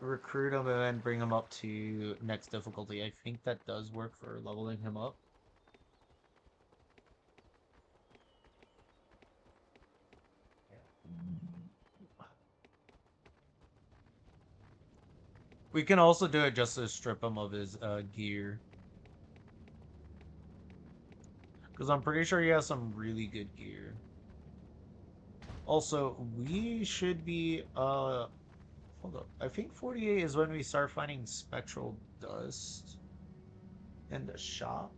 recruit him and then bring him up to next difficulty, I think that does work for leveling him up. We can also do it just to strip him of his gear. Because I'm pretty sure he has some really good gear. Also, we should be, hold up. I think 48 is when we start finding spectral dust in the shop.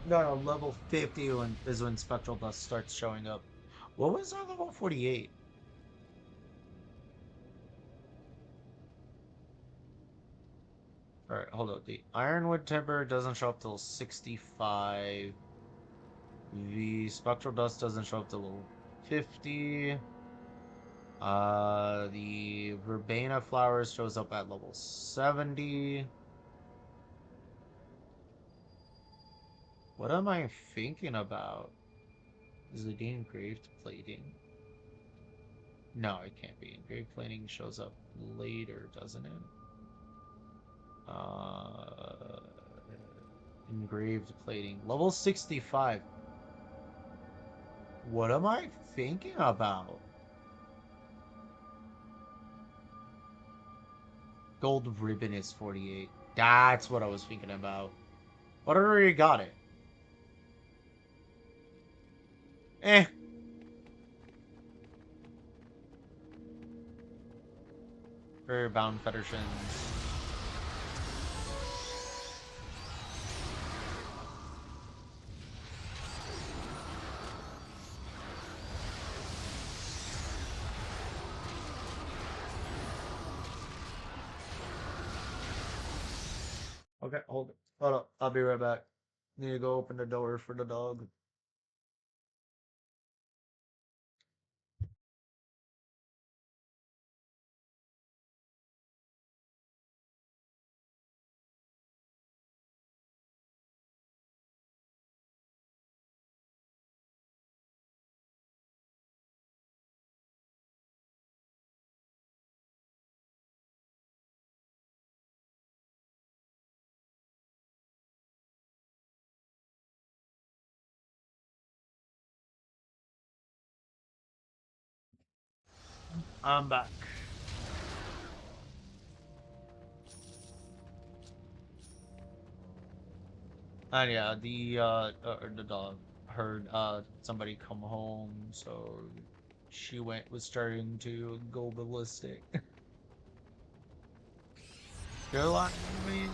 No, no, level 50 is when spectral dust starts showing up. What was on level 48? Alright, hold up. The ironwood timber doesn't show up till 65. The spectral dust doesn't show up till level 50. The verbena flowers shows up at level 70. What am I thinking about? Is it the engraved plating? No, it can't be. Engraved plating shows up later, doesn't it? Uh, engraved plating. Level 65. What am I thinking about? Gold ribbon is 48. That's what I was thinking about. But I already got it. Eh. Very bound federations. Okay, hold it. Hold up. I'll be right back. Need to go open the door for the dog. I'm back. And yeah, the dog heard somebody come home, so she was starting to go ballistic. You're lying to me.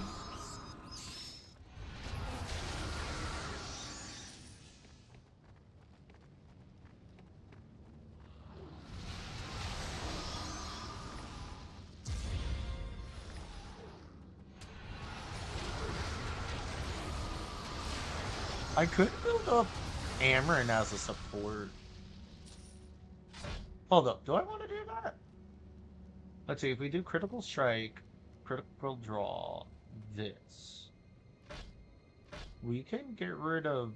I could build up Amarin as a support. Hold up, do I want to do that? Let's see, if we do critical strike, critical draw, this, we can get rid of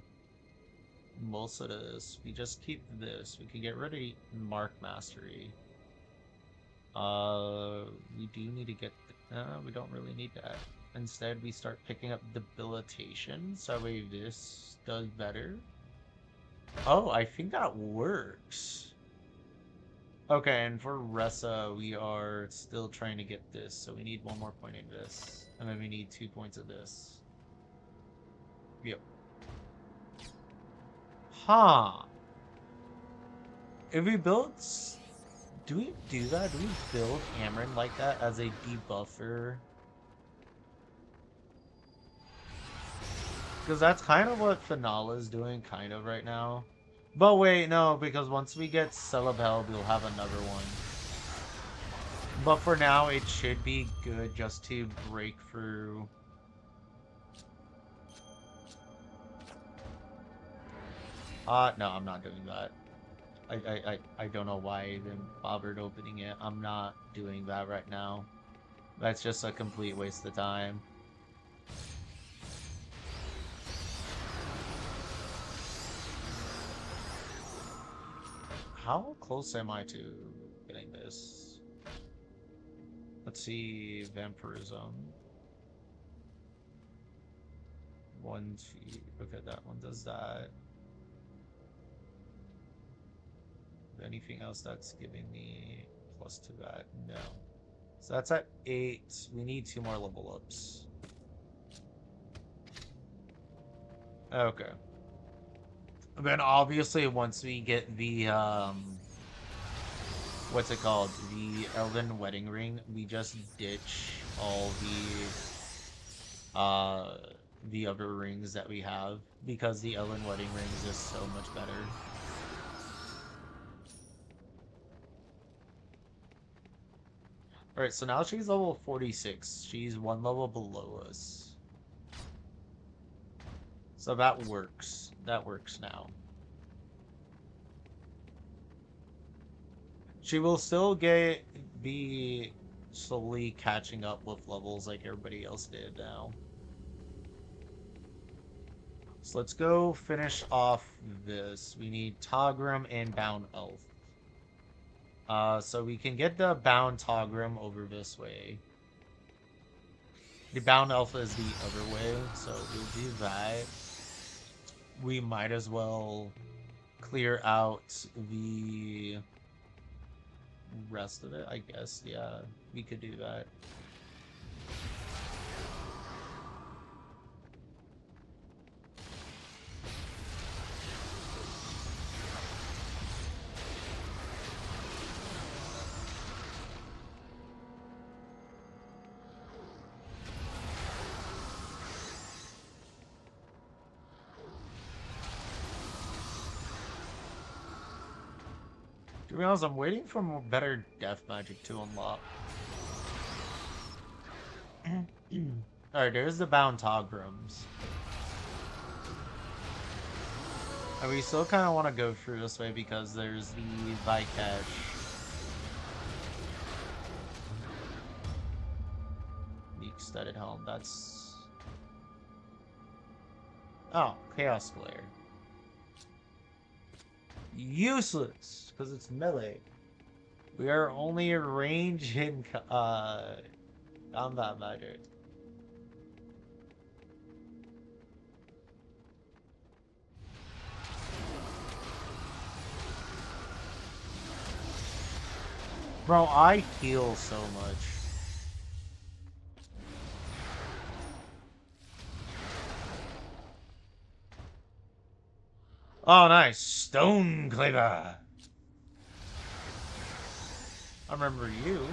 most of this. We just keep this. We can get rid of Mark Mastery. We do need to get. We don't really need that. Instead, we start picking up debilitation. So maybe this does better. Oh, I think that works. Okay, and for Ressa, we are still trying to get this, so we need one more point in this. And then we need 2 points of this. Yep. Huh. If we build... Do we do that? Do we build Amarin like that as a debuffer? Because that's kind of what Finale is doing kind of right now. But wait, no, because once we get Celebel, we'll have another one. But for now, it should be good just to break through. No, I'm not doing that. I don't know why I even bothered opening it. I'm not doing that right now. That's just a complete waste of time. How close am I to getting this? Let's see, vampirism. 1 feet. Okay, that one does that. Anything else that's giving me plus to that? No. So that's at 8. We need 2 more level ups. Okay. And then obviously once we get the what's it called? The Elven Wedding Ring, we just ditch all the other rings that we have because the Elven Wedding Ring is just so much better. Alright, so now she's level 46. She's 1 level below us. So that works. That works now. She will still be slowly catching up with levels like everybody else did now. So let's go finish off this. We need Togrim and Bound Elf. So we can get the Bound Togrim over this way. The Bound Elf is the other way, so we'll do that. We might as well clear out the rest of it, I guess. Yeah, we could do that. To be honest, I'm waiting for more better death magic to unlock. Alright, there's the Bound Togrims. And we still kind of want to go through this way because there's the Vikesh. Meek Studded Helm, that's... Oh, Chaos Glare. Useless, because it's melee. We are only a range in combat magic. Bro, I heal so much. Oh, nice. Stone Cleaver. I remember you.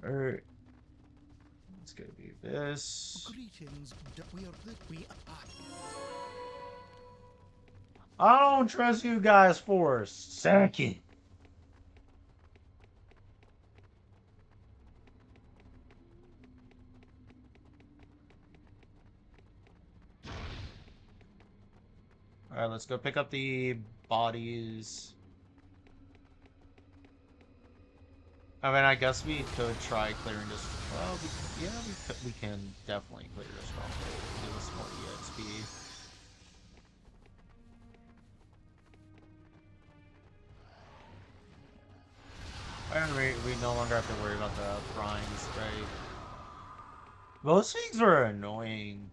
Alright. It's gonna be this. Greetings. We are. I don't trust you guys for a second. Alright, let's go pick up the bodies. I mean, I guess we could try clearing this. Well, we can definitely clear this stronghold. Give us more EXP. And we no longer have to worry about the pryings, right? Those things are annoying.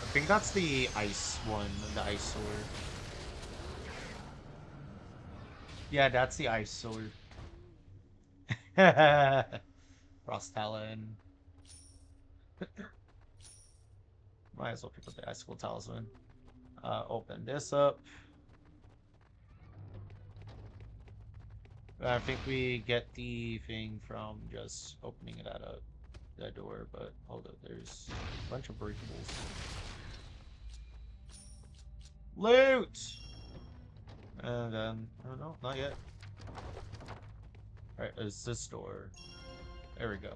I think that's the ice one, the ice sword. Yeah, that's the ice sword. Frost Talon. Might as well pick up the icicle talisman. Open this up. I think we get the thing from just opening it at that door, but hold up, there's a bunch of breakables. Loot! And then, oh no, not yet. Alright, there's this door. There we go.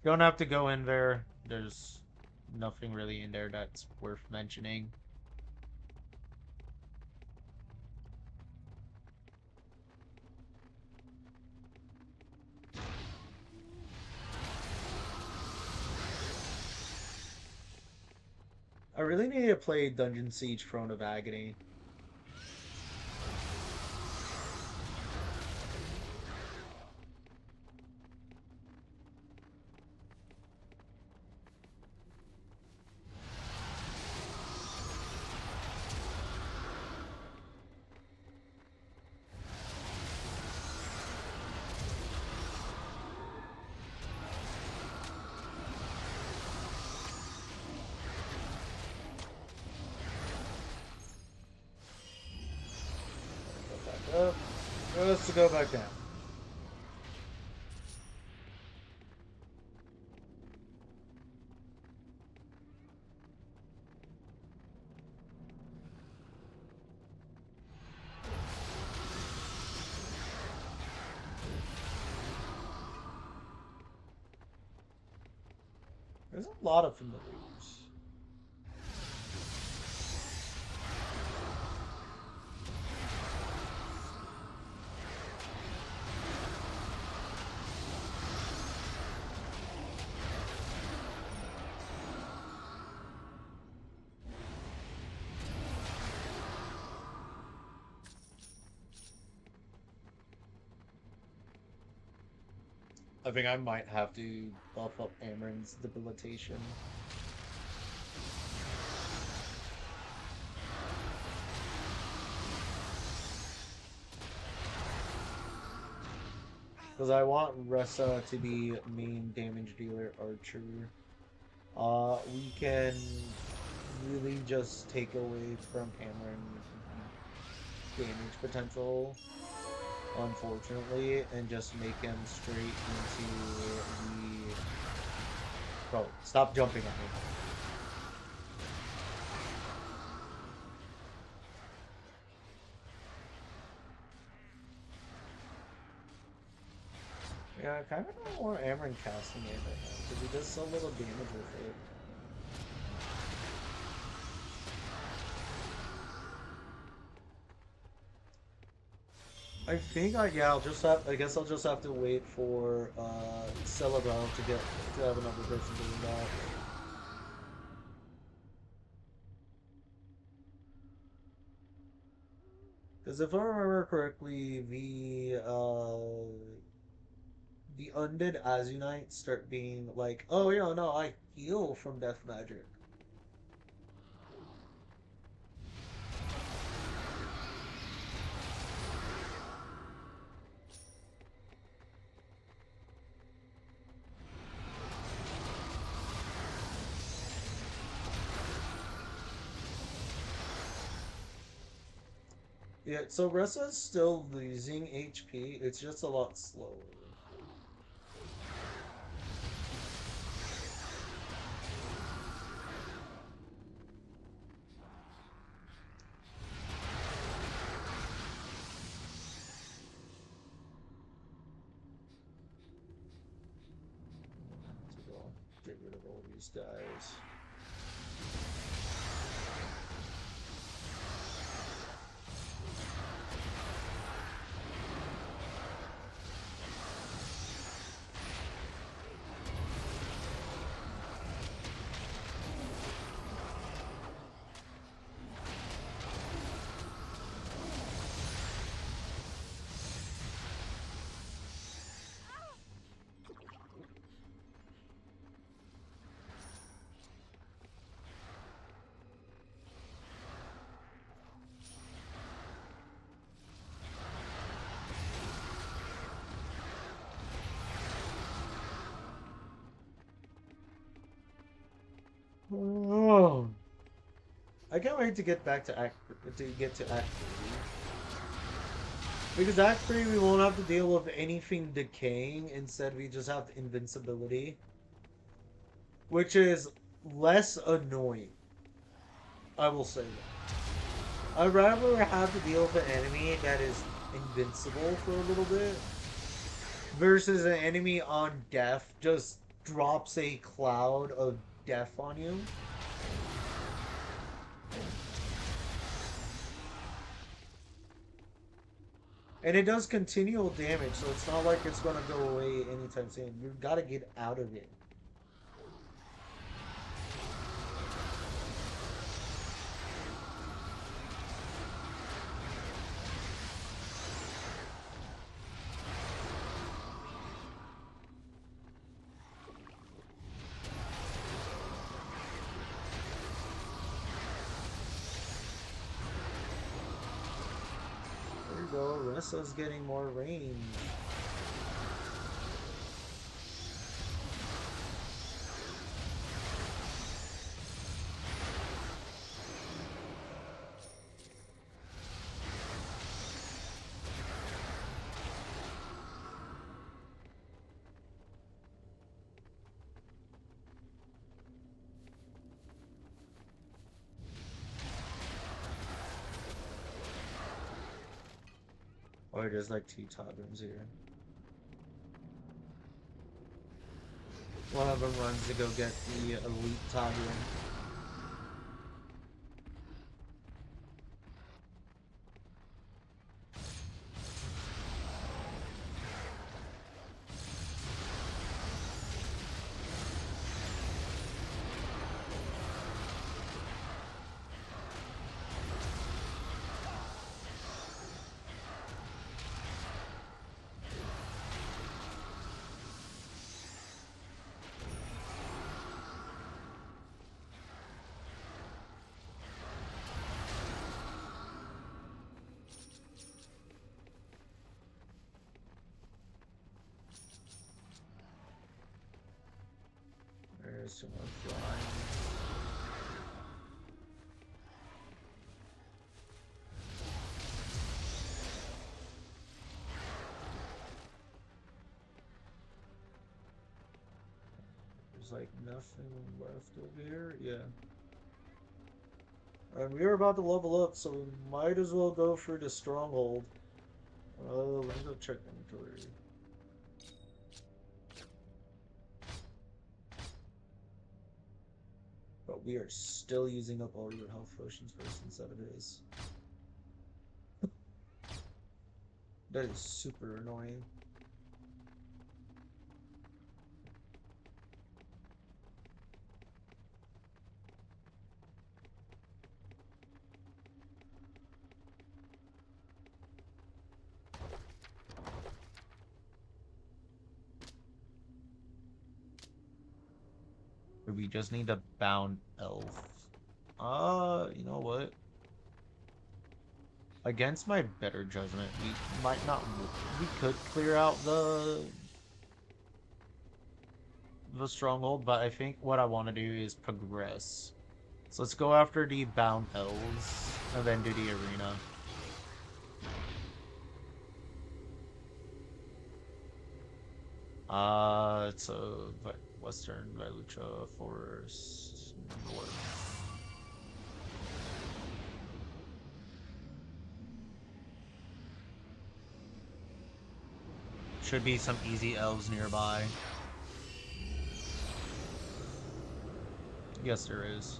Don't have to go in there. There's nothing really in there that's worth mentioning. I really need to play Dungeon Siege Throne of Agony. Go back up. Let's go back down. There's a lot of familiars. I think I might have to buff up Amarin's debilitation. Because I want Ressa to be main damage dealer archer. We can really just take away from Amarin damage potential, unfortunately, and just make him straight into the... Bro, stop jumping at me. Yeah, I kind of don't want Amarin casting it right now, because he does so little damage with it. I think yeah, I guess I'll just have to wait for Celebel to have another person doing that. Because if I remember correctly, the undead Azunites start being like, oh yeah, no, I heal from death magic. Yeah, so Ressa's still losing HP, it's just a lot slower. So go get rid of all these guys. Oh, I can't wait to get back to Act 3. Because Act 3 we won't have to deal with anything decaying, instead we just have invincibility. Which is less annoying. I will say that. I'd rather have to deal with an enemy that is invincible for a little bit versus an enemy on death just drops a cloud of death on you. And it does continual damage, so it's not like it's gonna go away anytime soon. You gotta get out of it. There you go, Ressa's getting more range. Or there's like two totems here. One of them runs to go get the elite totem. There's someone flying. There's like nothing left over here. Yeah. And we are about to level up, so we might as well go for the stronghold. Oh, let me go check inventory. But we are still using up all your health potions first instead of his. That is super annoying. We just need a bound elf. You know what? Against my better judgment, we might not. We could clear out the stronghold, but I think what I want to do is progress. So let's go after the bound elves and then do the arena. It's a Western Valucha Forest North. Should be some easy elves nearby. Yes, there is.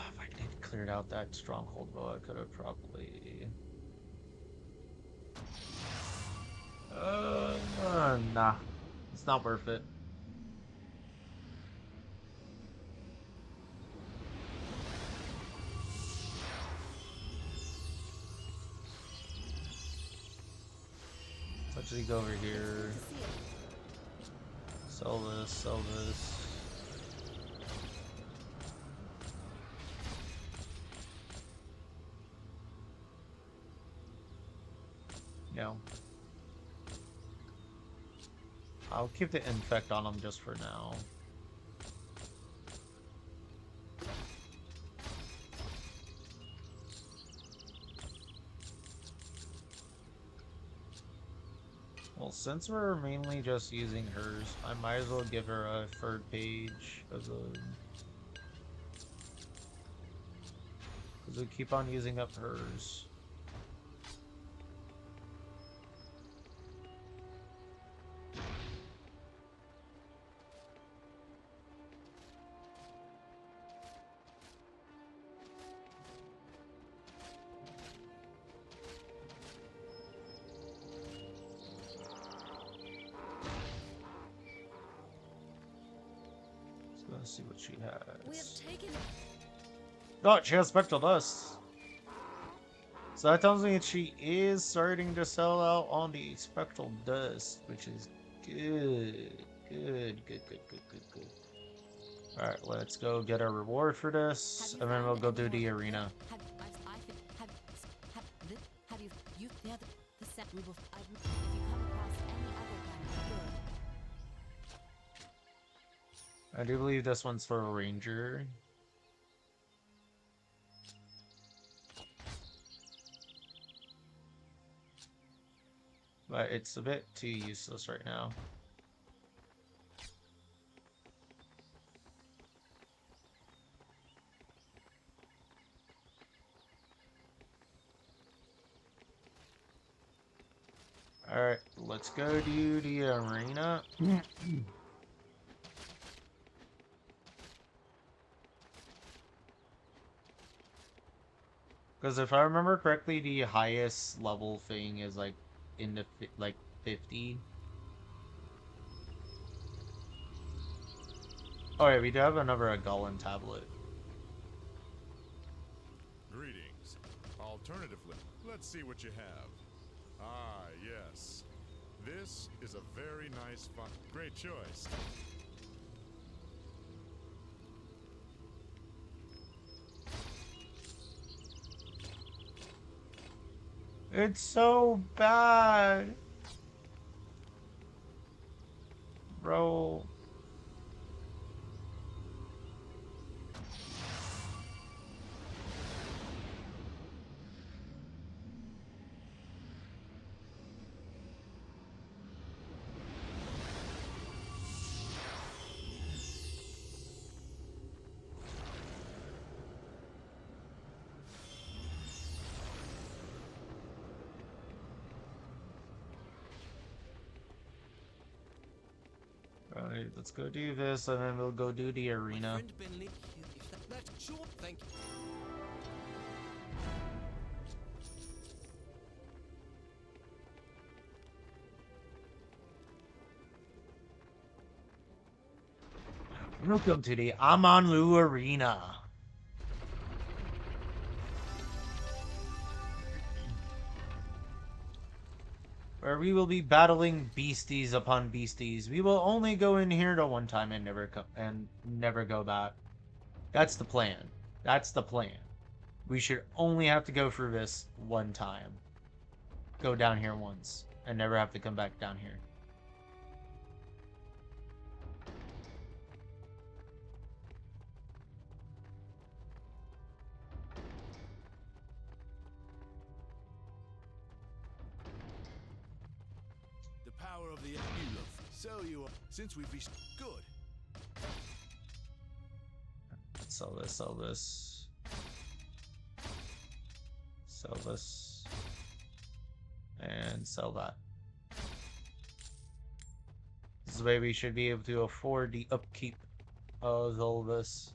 If I did cleared out that stronghold, though, I could have probably. Nah, it's not worth it. Let's actually go over here. Sell this, sell this. No. I'll keep the infect on them just for now. Well, since we're mainly just using hers, I might as well give her a third page of the... Because we keep on using up hers. Let's see what she We have has. taken. Oh, she has spectral dust. So that tells me that she is starting to sell out on the spectral dust, which is good. Good. Alright, let's go get our reward for this, and then we'll go do the arena. Have you the set we will if you come across any other kind of good. I do believe this one's for a ranger. But it's a bit too useless right now. Alright, let's go do the arena. Because if I remember correctly, the highest level thing is like in the like 50. Oh yeah, we do have another Golem tablet. Greetings. Alternatively, let's see what you have. Ah, yes. This is a very nice fun. Great choice. It's so bad. Bro. Alright, let's go do this, and then we'll go do the arena. My friend Ben Lee, if that's sure, thank you. Welcome to the Amanlu Arena. Where we will be battling beasties upon beasties. We will only go in here the one time and never go back. That's the plan. That's the plan. We should only have to go through this one time. Go down here once and never have to come back down here. The power of the you love. So you are. Since we've reached good. Sell this, sell this. Sell this. And sell that. This is the way we should be able to afford the upkeep of all this.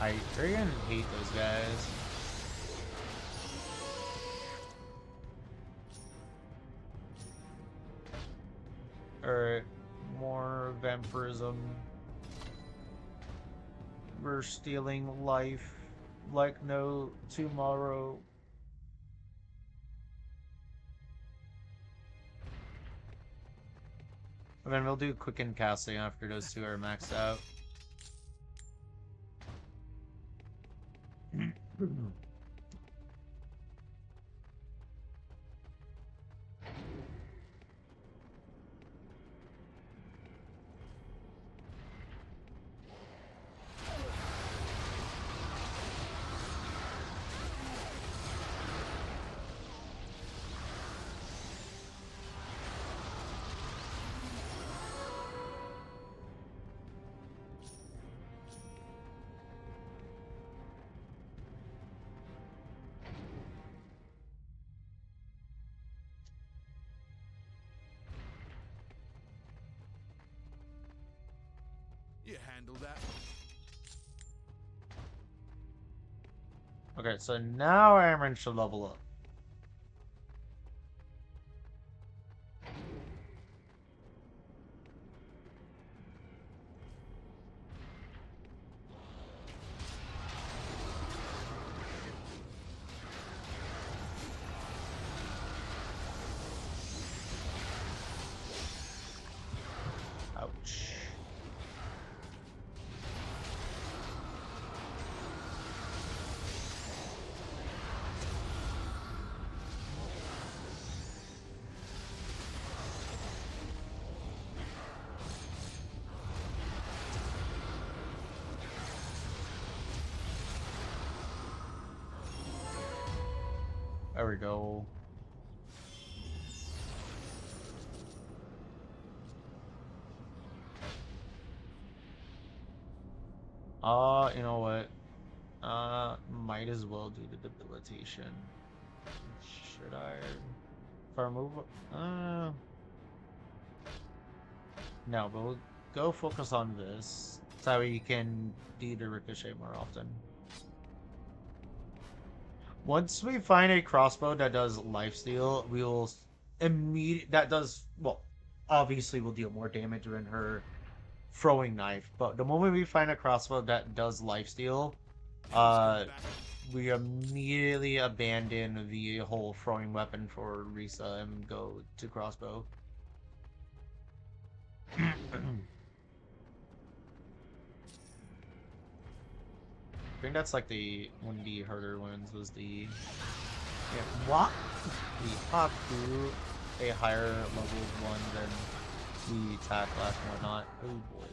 I freaking hate those guys. Alright, more vampirism. We're stealing life like no tomorrow. And then we'll do quicken casting after those two are maxed out. You handle that. Okay, so now Aaron should level up. Ouch. There we go. You know what? Might as well do the debilitation. Should I? If I remove... No, but we'll go focus on this. So that way you can do the ricochet more often. Once we find a crossbow that does lifesteal, we will immediately... That does... Well, obviously will deal more damage than her throwing knife. But the moment we find a crossbow that does lifesteal, we immediately abandon the whole throwing weapon for Ressa and go to crossbow. I think that's like the one of the harder ones was the what? The Haku, a higher level one than the attack lash and whatnot. Oh boy.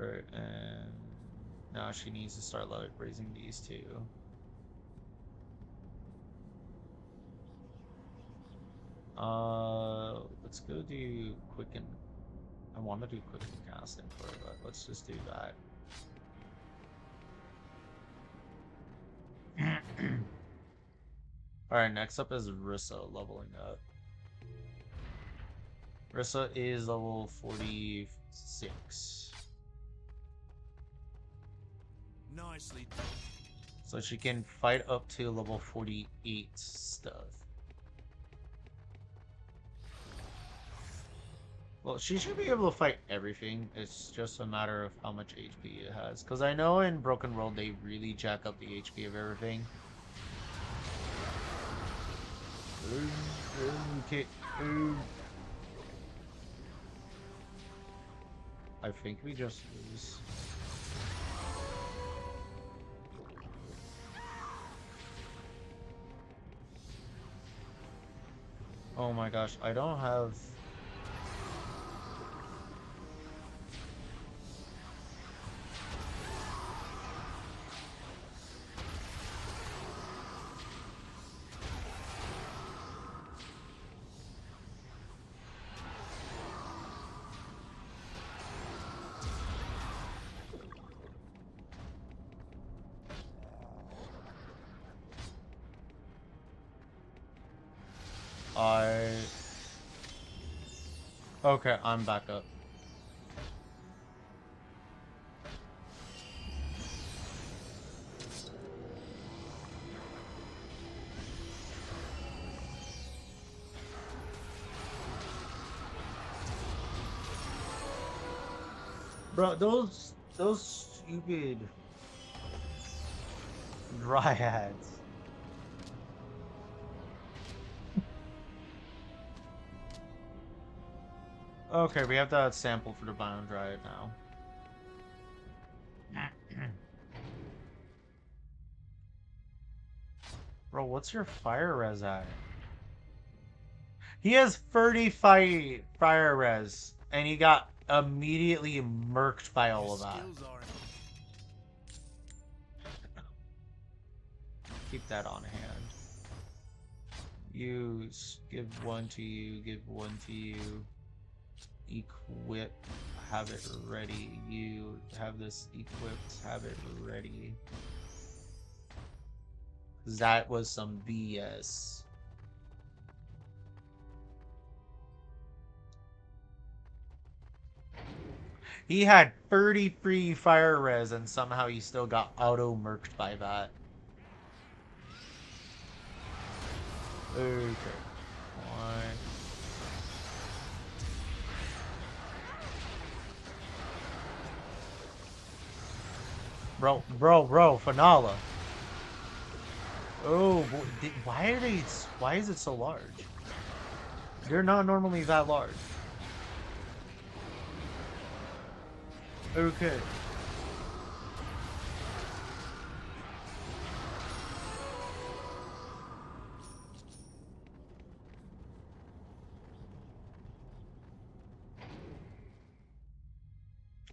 Right, and now she needs to start raising these two. Let's go do quicken. I want to do quicken casting for it, but let's just do that. Alright, next up is Ressa leveling up. Ressa is level 46. Nicely done. So she can fight up to level 48 stuff. Well, she should be able to fight everything. It's just a matter of how much HP it has. Because I know in Broken World they really jack up the HP of everything. Okay. I think we just lose. Oh my gosh, I don't have... I... Okay, I'm back up. Bro, those stupid dryads. Okay, we have that sample for the Biome Dryad now. Bro, what's your fire res at? He has 30 fire res, and he got immediately murked by all of that. Keep that on hand. Use, give one to you, give one to you. Equip, have it ready. You have this equipped, have it ready. That was some BS. He had 30 free fire res and somehow he still got auto-murked by that. Okay. Why? Bro, Finala. Oh, why is it so large? They're not normally that large. Okay.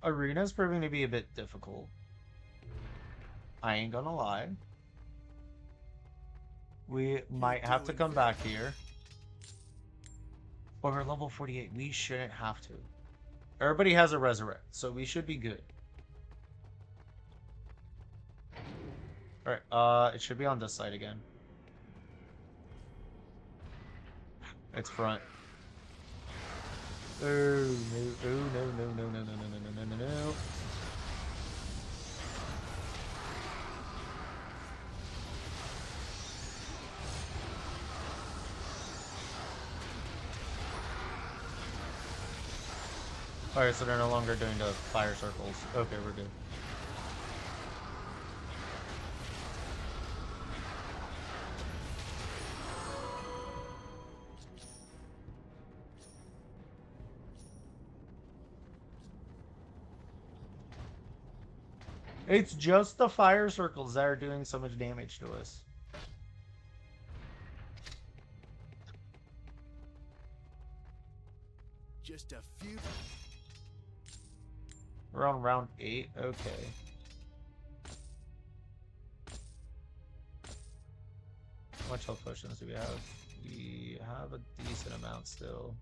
Arena's proving to be a bit difficult. I ain't gonna lie. We might have to come back here. But we're level 48. We shouldn't have to. Everybody has a resurrect, so we should be good. Alright, it should be on this side again. It's front. Oh, no, oh, no. Alright, so they're no longer doing the fire circles. Okay, we're good. It's just the fire circles that are doing so much damage to us. Just a few. We're on round 8. Okay. How much health potions do we have? We have a decent amount still.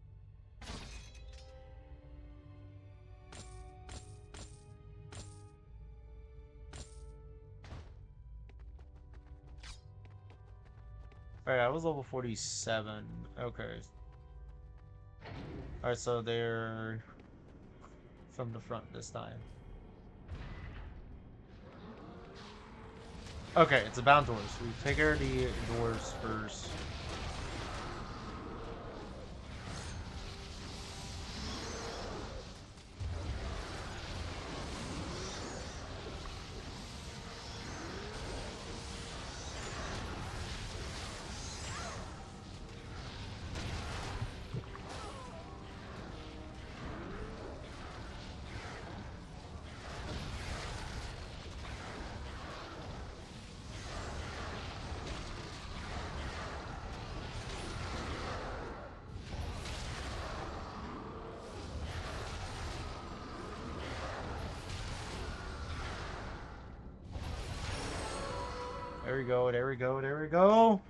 Alright, I was level 47. Okay. Alright, so they're from the front this time. Okay, it's about doors. We take care of the doors first. There we go, there we go, there we go.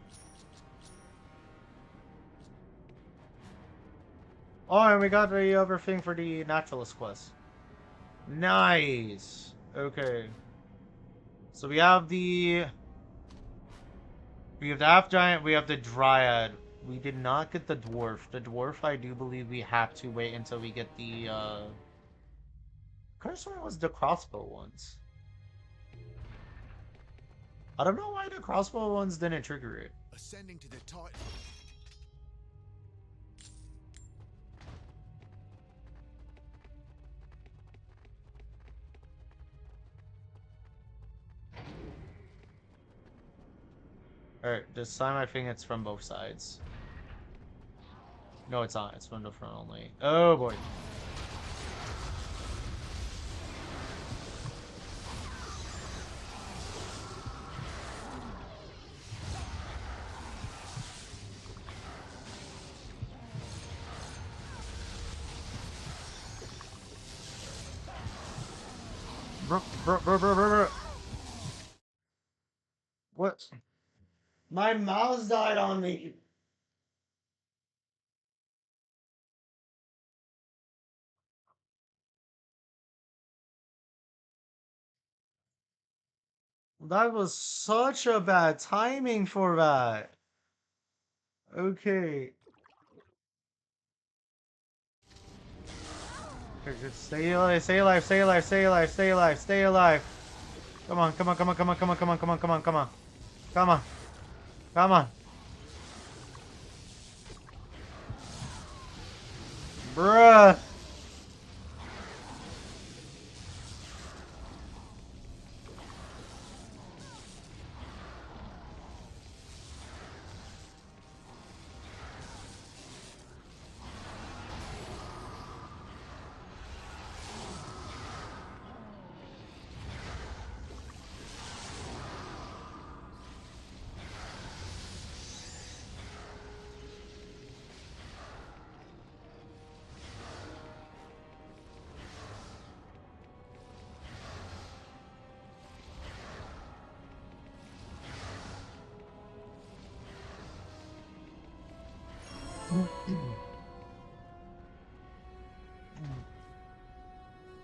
Oh, and we got the other thing for the Naturalist quest. Nice. Okay. So we have the half giant, we have the dryad. We did not get the dwarf. The dwarf, I do believe we have to wait until we get the, Curse one was the crossbow ones. I don't know why the crossbow ones didn't trigger it. Ascending to the title. Alright, this time I think it's from both sides. No, it's not. It's from the front only. Oh boy. Bro. What? My mouse died on me. That was such a bad timing for that. Okay. Stay alive, stay alive, stay alive, stay alive, stay alive, stay alive. Come on, come on, come on, come on, come on, come on, come on, come on, come on. Come on. Come on. Bruh.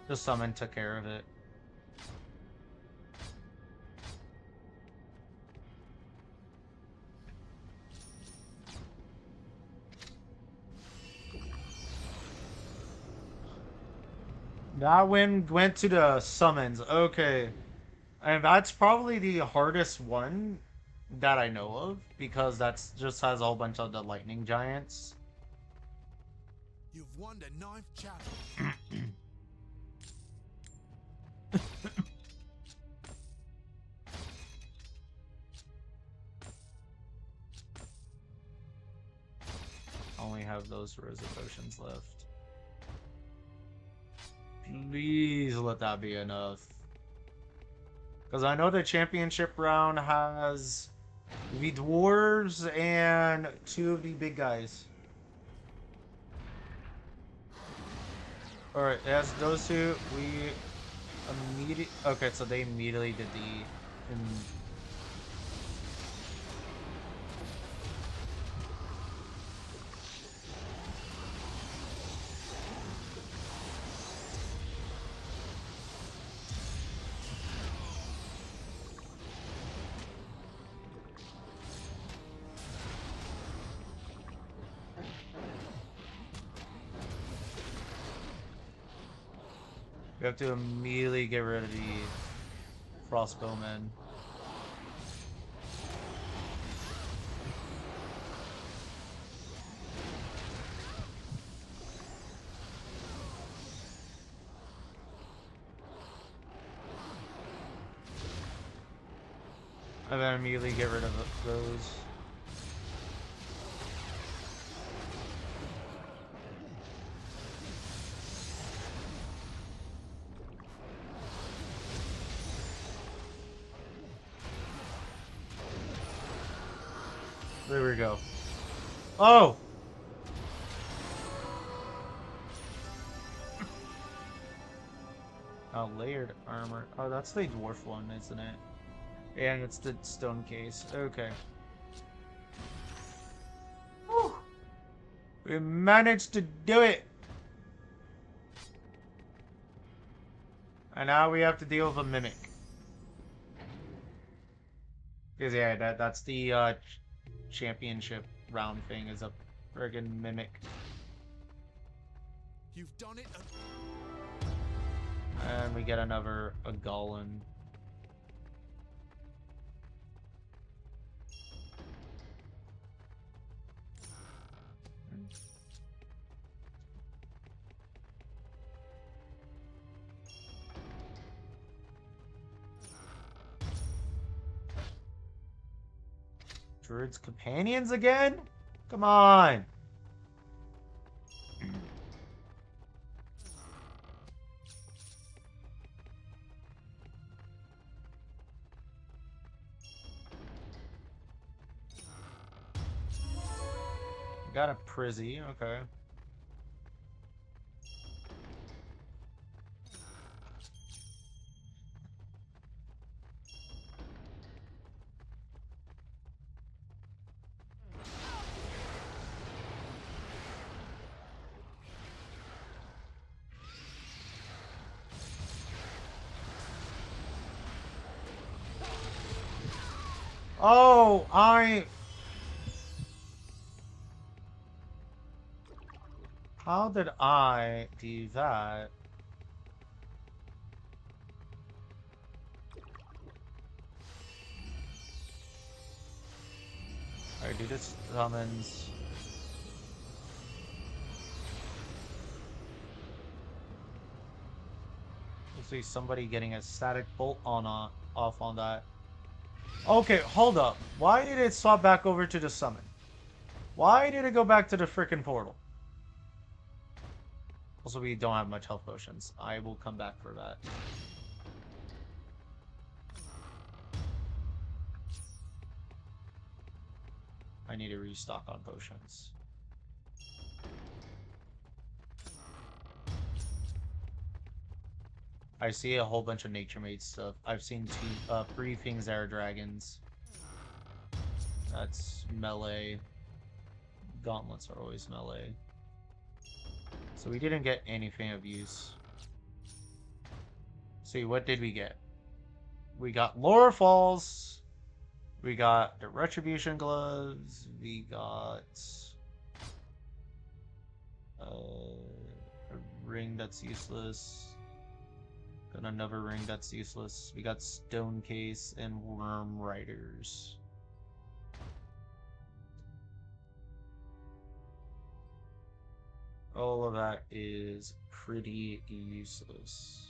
The summon took care of it. That went to the summons. Okay. And that's probably the hardest one that I know of because that's just has a whole bunch of the lightning giants. You've won the 9th chapter. Only have those Rosa potions left. Please let that be enough. Because I know the championship round has the dwarves and 2 of the big guys. Alright, as those 2, we immediately... Okay, so they immediately did the... We have to immediately get rid of the crossbowmen. And then immediately get rid of those. There we go. Oh! Oh, layered armor. Oh, that's the dwarf one, isn't it? Yeah, it's the stone case. Okay. Whew. We managed to do it! And now we have to deal with a mimic. Because yeah, that's the championship round thing is a friggin' mimic. You've done it. And we get another a golem. Druid's companions again? Come on. Got a Prizzy, okay. Oh, how did I do that? I do this summons. Let's see somebody getting a static bolt on off on that. Okay, hold up. Why did it swap back over to the summon? Why did it go back to the frickin' portal? Also, we don't have much health potions. I will come back for that. I need to restock on potions. I see a whole bunch of nature made stuff. I've seen three things that are dragons. That's melee. Gauntlets are always melee. So we didn't get anything of use. See, what did we get? We got Laura Falls. We got the Retribution Gloves. We got a ring that's useless. Got another ring that's useless. We got Stone Case and Worm Riders. All of that is pretty useless.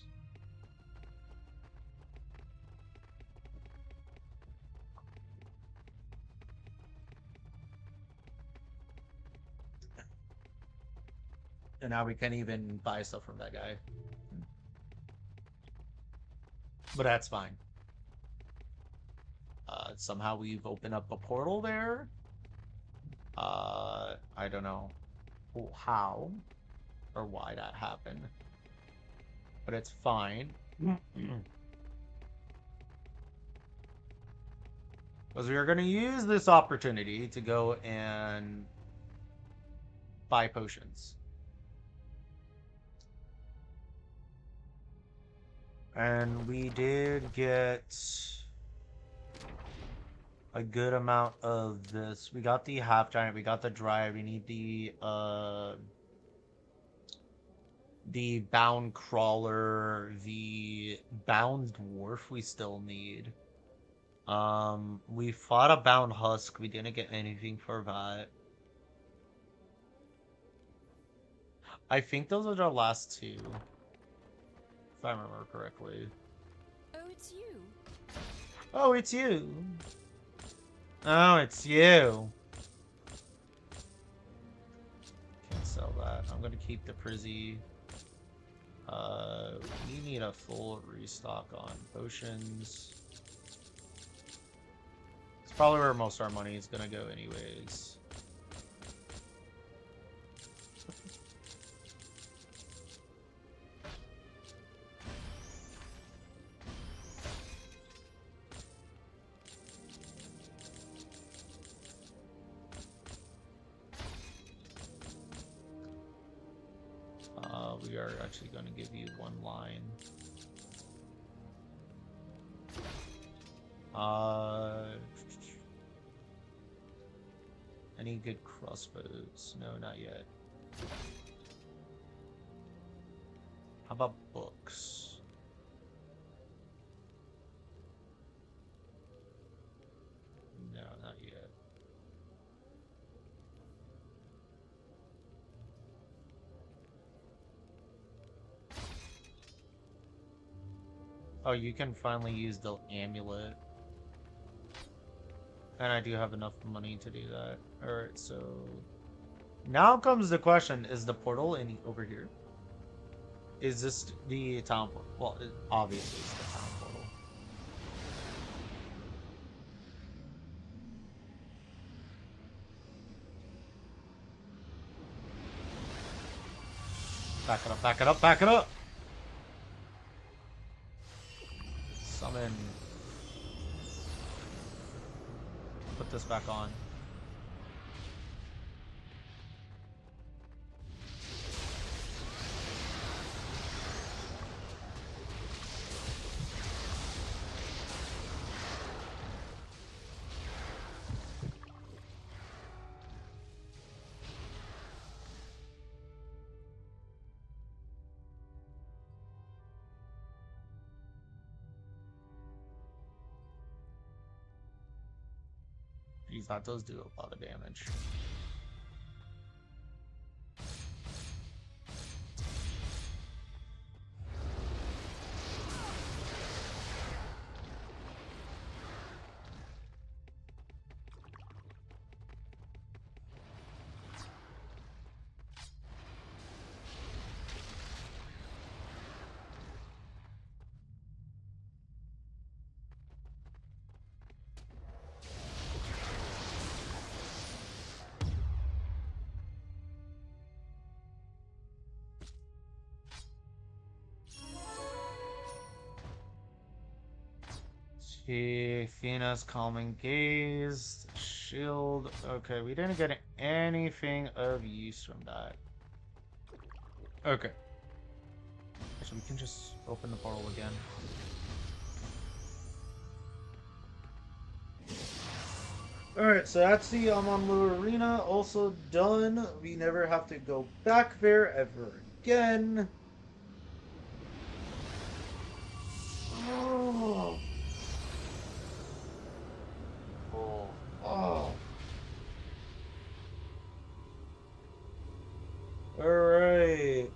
And now we can't even buy stuff from that guy. But that's fine. Somehow we've opened up a portal there. I don't know how or why that happened. But it's fine. Because we are going to use this opportunity to go and buy potions. And we did get a good amount of this. We got the half giant, we got the dry, we need the bound crawler, the bound dwarf we still need. We fought a bound husk, we didn't get anything for that. I think those are the last two. If I remember correctly. Oh, it's you. Oh, it's you. Oh, it's you. Can't sell that. I'm gonna keep the Prizzy. We need a full restock on potions. It's probably where most of our money is gonna go anyways. We are actually going to give you one line. Any good crossbows? No, not yet. How about books? No, not yet. Oh, you can finally use the amulet. And I do have enough money to do that. Alright, so... Now comes the question, is the portal in over here? Is this the town portal? Well, it obviously it's the town portal. Back it up, back it up, back it up! Summon. Put this back on. Geez, that does do a lot of damage. Athena's calming gaze, shield. Okay, we didn't get anything of use from that. Okay. So we can just open the portal again. Alright, so that's the Amanlu Arena also done. We never have to go back there ever again. Oh. Oh. Alright.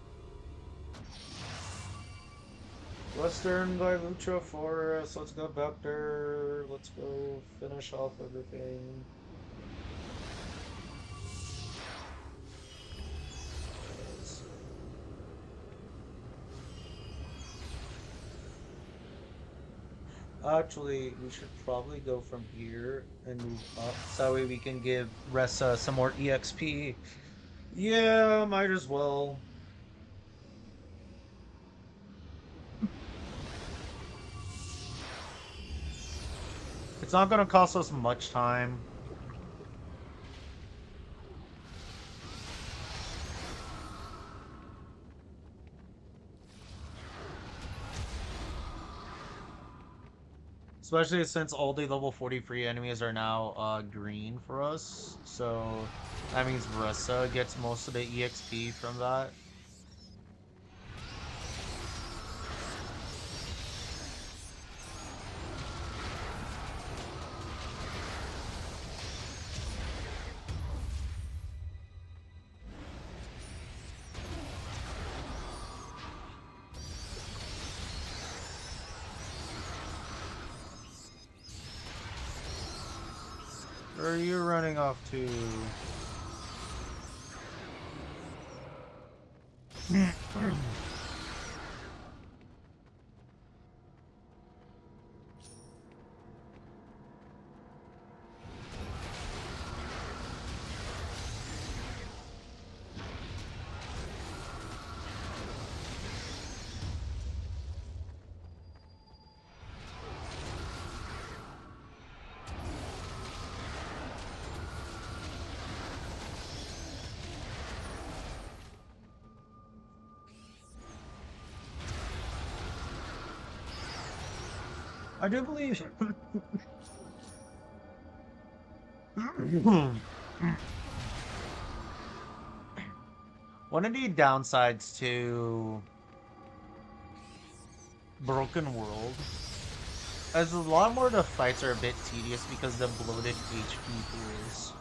Western by Lucha Forest. Let's go back there. Let's go finish off everything. Actually, we should probably go from here and move up. So that way we can give Ressa some more EXP. Yeah, might as well. It's not gonna cost us much time. Especially since all the level 43 enemies are now green for us. So that means Ressa gets most of the EXP from that. Where are you running off to? I do believe. One of the downsides to Broken World is a lot more of the fights are a bit tedious because the bloated HP pools.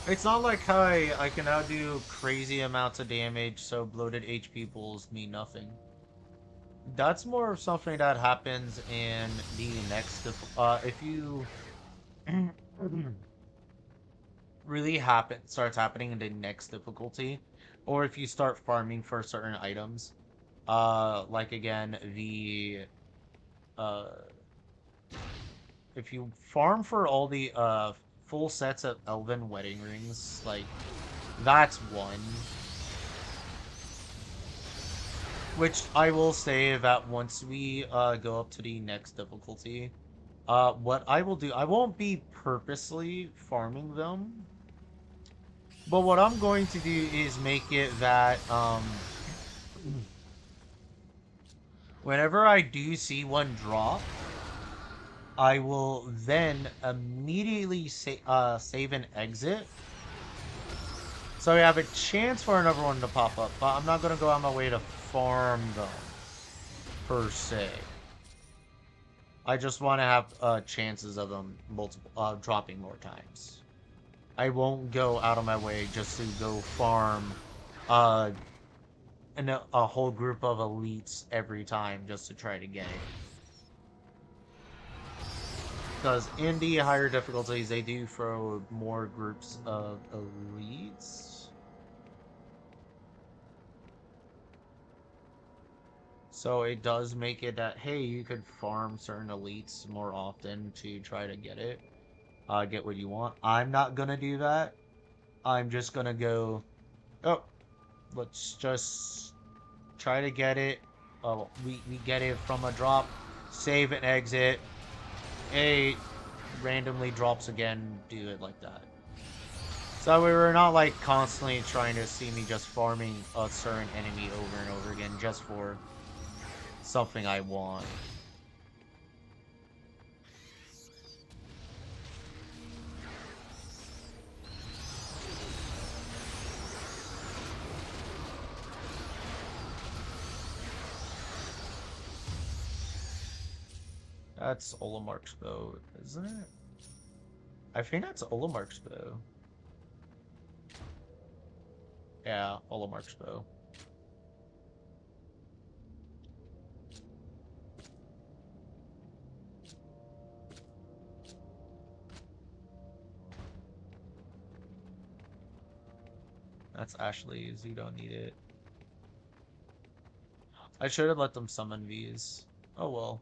It's not like how I can now do crazy amounts of damage, so bloated HP pools mean nothing. That's more of something that happens in the next, if you really starts happening in the next difficulty, or if you start farming for certain items. Like again, the uh, if you farm for all the full sets of Elven wedding rings, like that's one. Which I will say that once we go up to the next difficulty, what I will do, I won't be purposely farming them, but what I'm going to do is make it that whenever I do see one drop, I will then immediately save and exit. So we have a chance for another one to pop up, but I'm not going to go out my way to farm them, per se. I just want to have chances of them multiple dropping more times. I won't go out of my way just to go farm uh, a whole group of elites every time just to try to get it. Because in the higher difficulties, they do throw more groups of elites. So it does make it that, hey, you could farm certain elites more often to try to get it. Get what you want. I'm not gonna do that. I'm just gonna go, oh, let's just try to get it. We get it from a drop. Save and exit. It randomly drops again. Do it like that. So we were not like constantly trying to see me just farming a certain enemy over and over again just for something I want. That's Olamark's bow, isn't it? I think that's Olamark's bow. Yeah, Olamark's bow. That's Ashley's. You don't need it. I should have let them summon these. Oh well.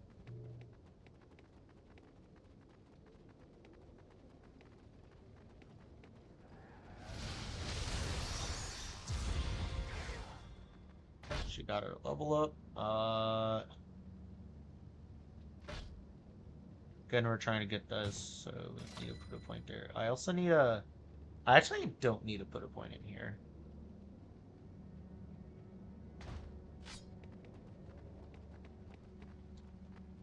She got her level up. Again, we're trying to get this, so we need to put a point there. I also need a... I actually don't need to put a point in here.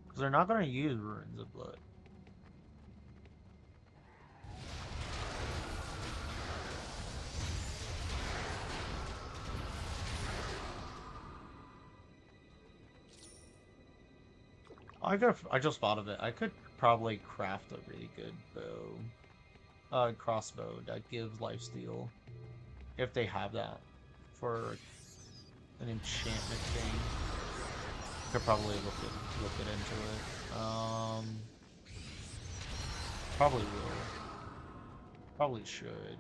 Because they're not going to use Ruins of Blood. I just thought of it. I could probably craft a really good crossbow that gives lifesteal. If they have that for an enchantment thing. Could probably look it into it. Probably will. Probably should.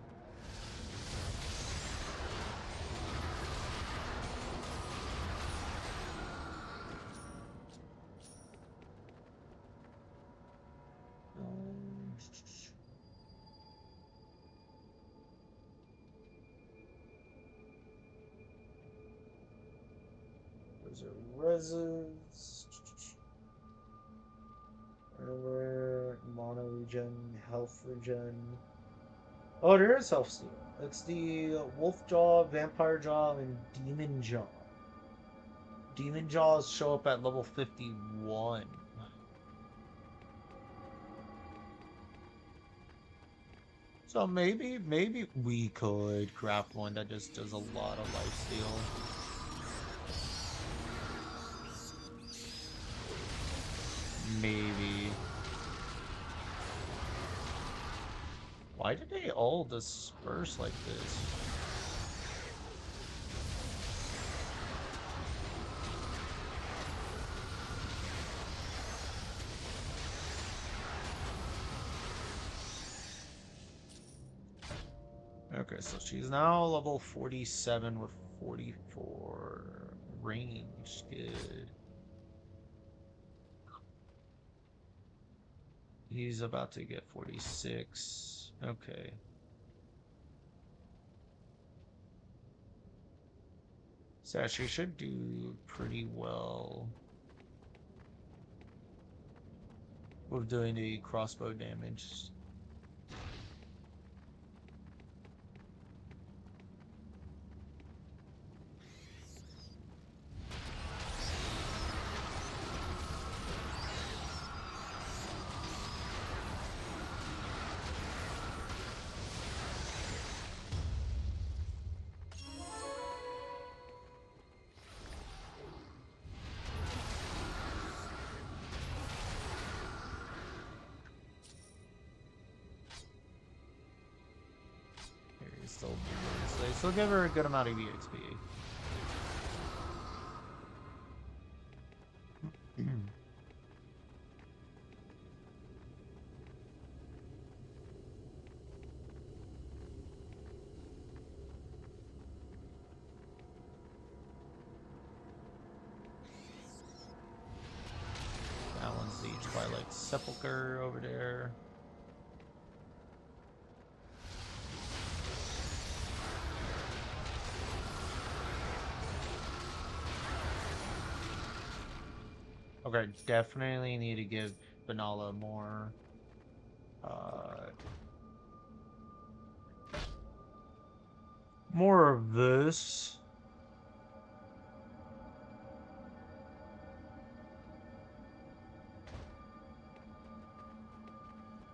Um, Those are reses. Mana regen, health regen. Oh, there is self steal. It's the wolf jaw, vampire jaw, and demon jaw. Demon jaws show up at level 51. So maybe we could craft one that just does a lot of lifesteal. Maybe. Why did they all disperse like this? Okay, so she's now level 47 with 44 range. Good. He's about to get 46. Okay. So she should do pretty well with doing the crossbow damage. Here, so they still give her a good amount of EXP. That one's the Twilight Sepulchre over there. Okay, definitely need to give Vanilla uh, more of this.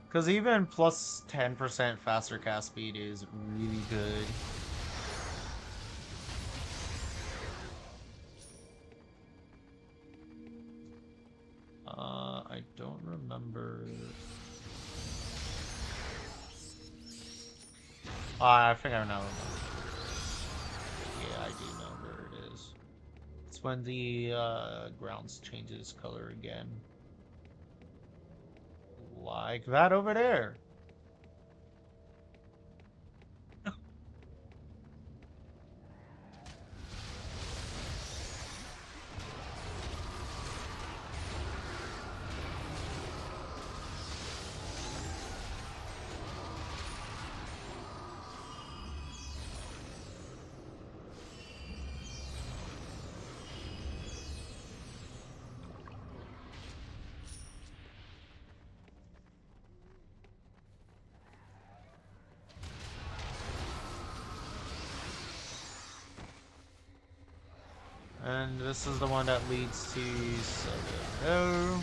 Because even plus 10% faster cast speed is really good. I don't remember. I think I now remember. Yeah, I do know where it is. It's when the grounds changes color again. Like that over there. And this is the one that leads to Soto.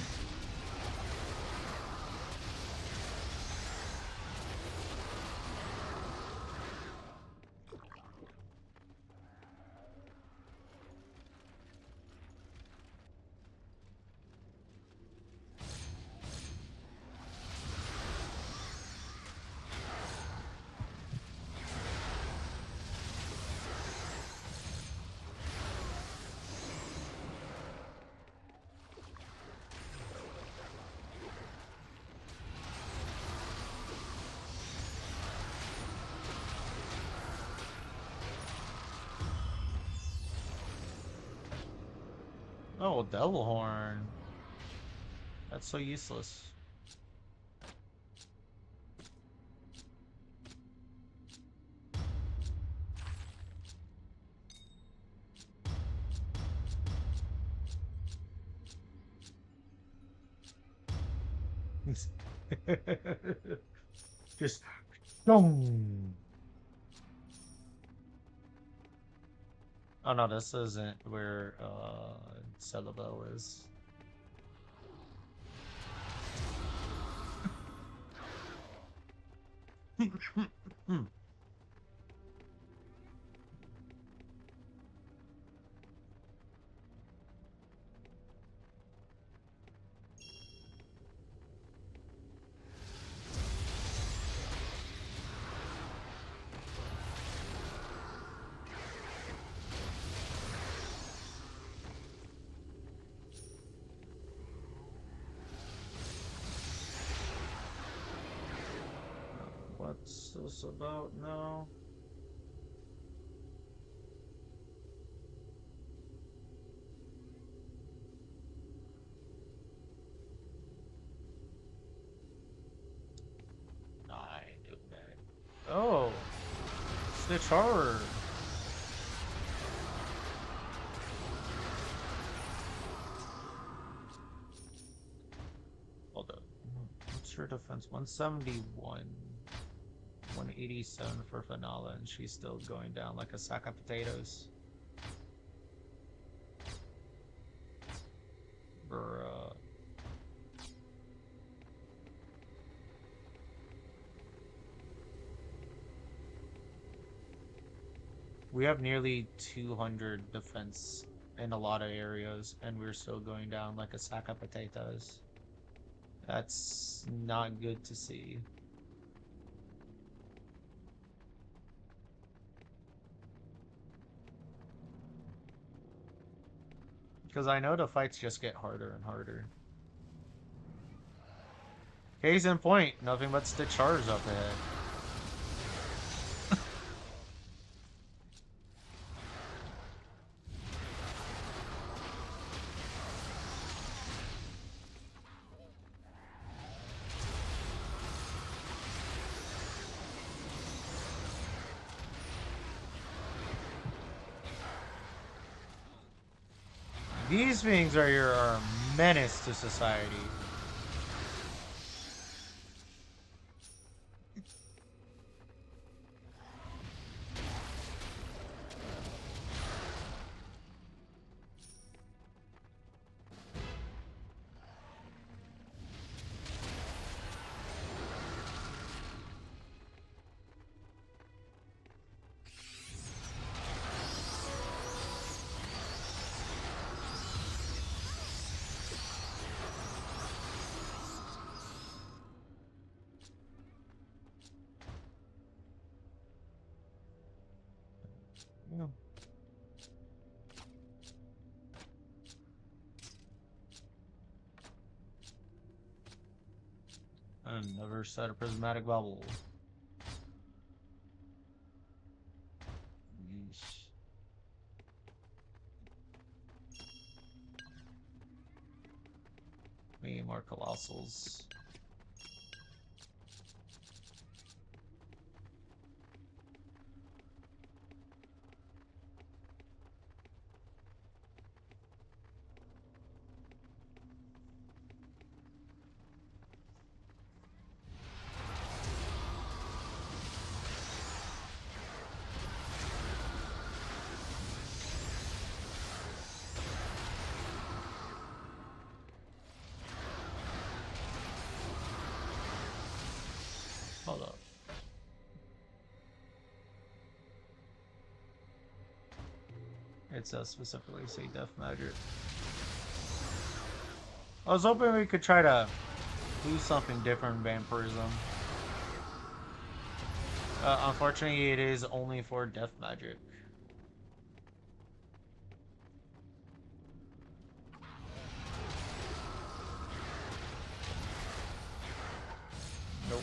Oh, Devil Horn. That's so useless. Just boom. Oh no, this isn't where Celebel is. What's this about now? I do that. Oh, Stitch Horror. Hold up. What's her defense? 171. 187 for Finala, and she's still going down like a sack of potatoes. Bruh. We have nearly 200 defense in a lot of areas, and we're still going down like a sack of potatoes. That's not good to see. Because I know the fights just get harder and harder. Case in point, nothing but Stitch Charge up ahead. These things are your menace to society. Yeah. Another set of prismatic bubble. Yeesh. Me more colossals. Hold up. It says specifically say Death Magic. I was hoping we could try to do something different in Vampirism. Unfortunately, it is only for Death Magic. Nope.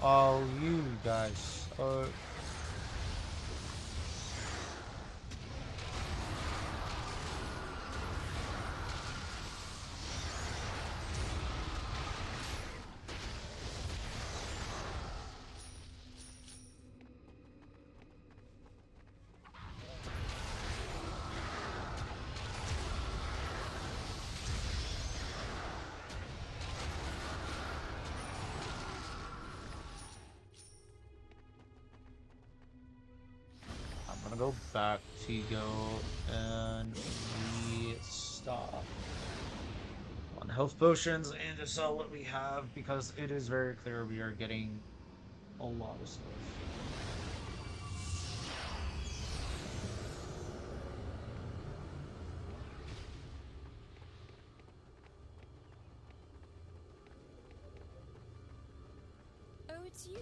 Oh, you guys. gonna go back to go and restock on health potions and to sell what we have because it is very clear we are getting a lot of stuff. Oh, it's you.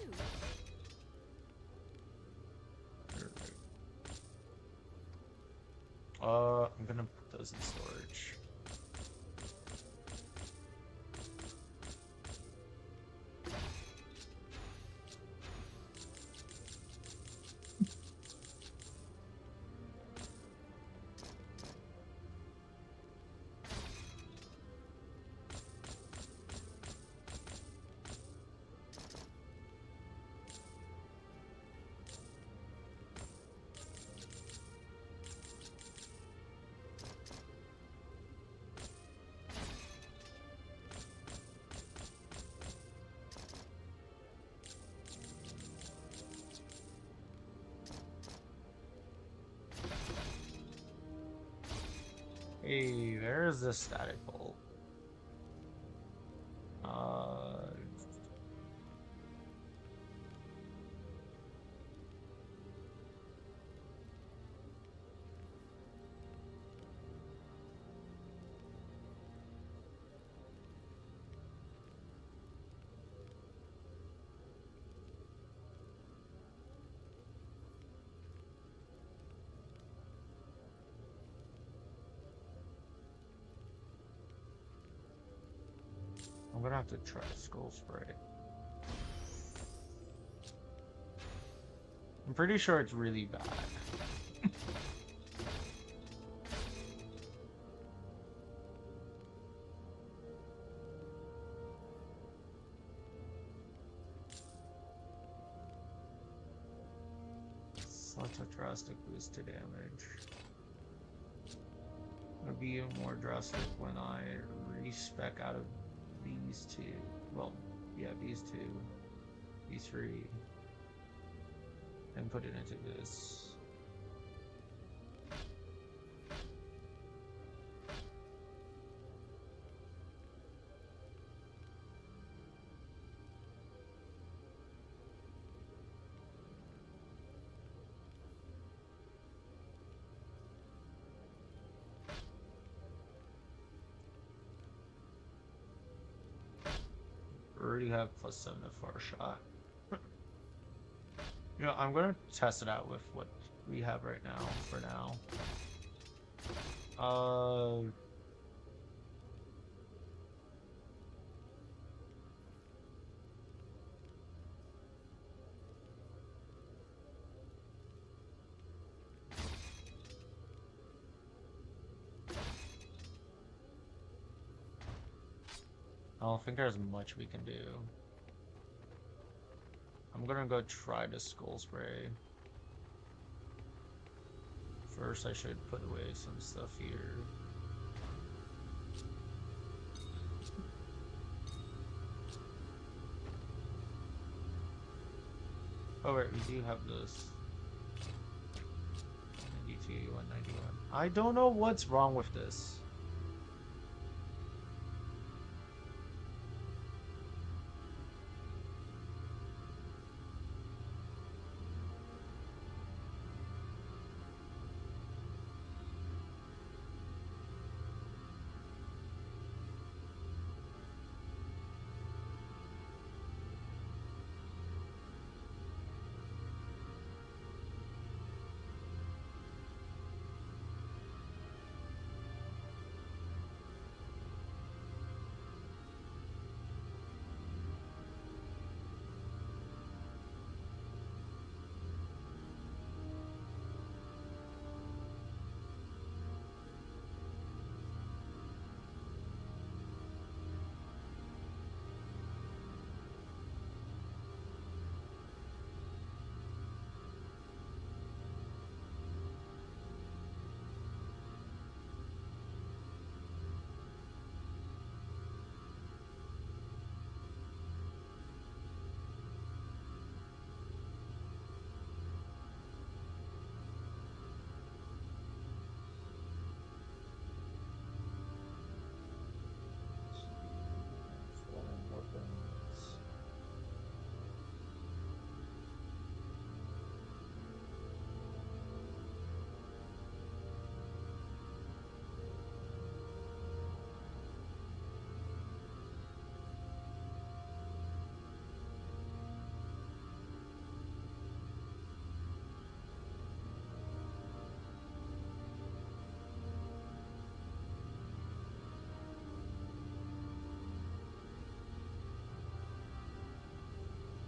I'm gonna put those in storage. Hey, there's the static bolt. I'm gonna have to try skull spray. I'm pretty sure it's really bad. Such a drastic boost to damage. It'll be more drastic when I respec out of these two. Well, yeah, these two, these three, and put it into this. Already have +7 to far shot. You know, I'm gonna test it out with what we have right now for now. I don't think there's much we can do. I'm gonna go try the skull spray. First, I should put away some stuff here. Oh wait, we do have this. 192, 191. I don't know what's wrong with this.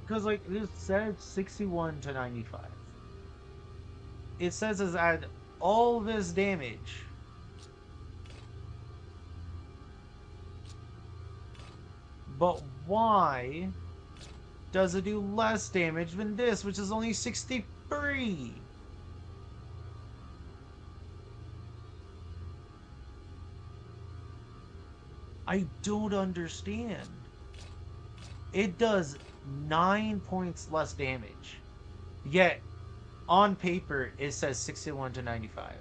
Because, like, it said 61 to 95. It says it's add all this damage. But why does it do less damage than this, which is only 63? I don't understand. It does 9 points less damage. Yet, on paper, it says 61 to 95.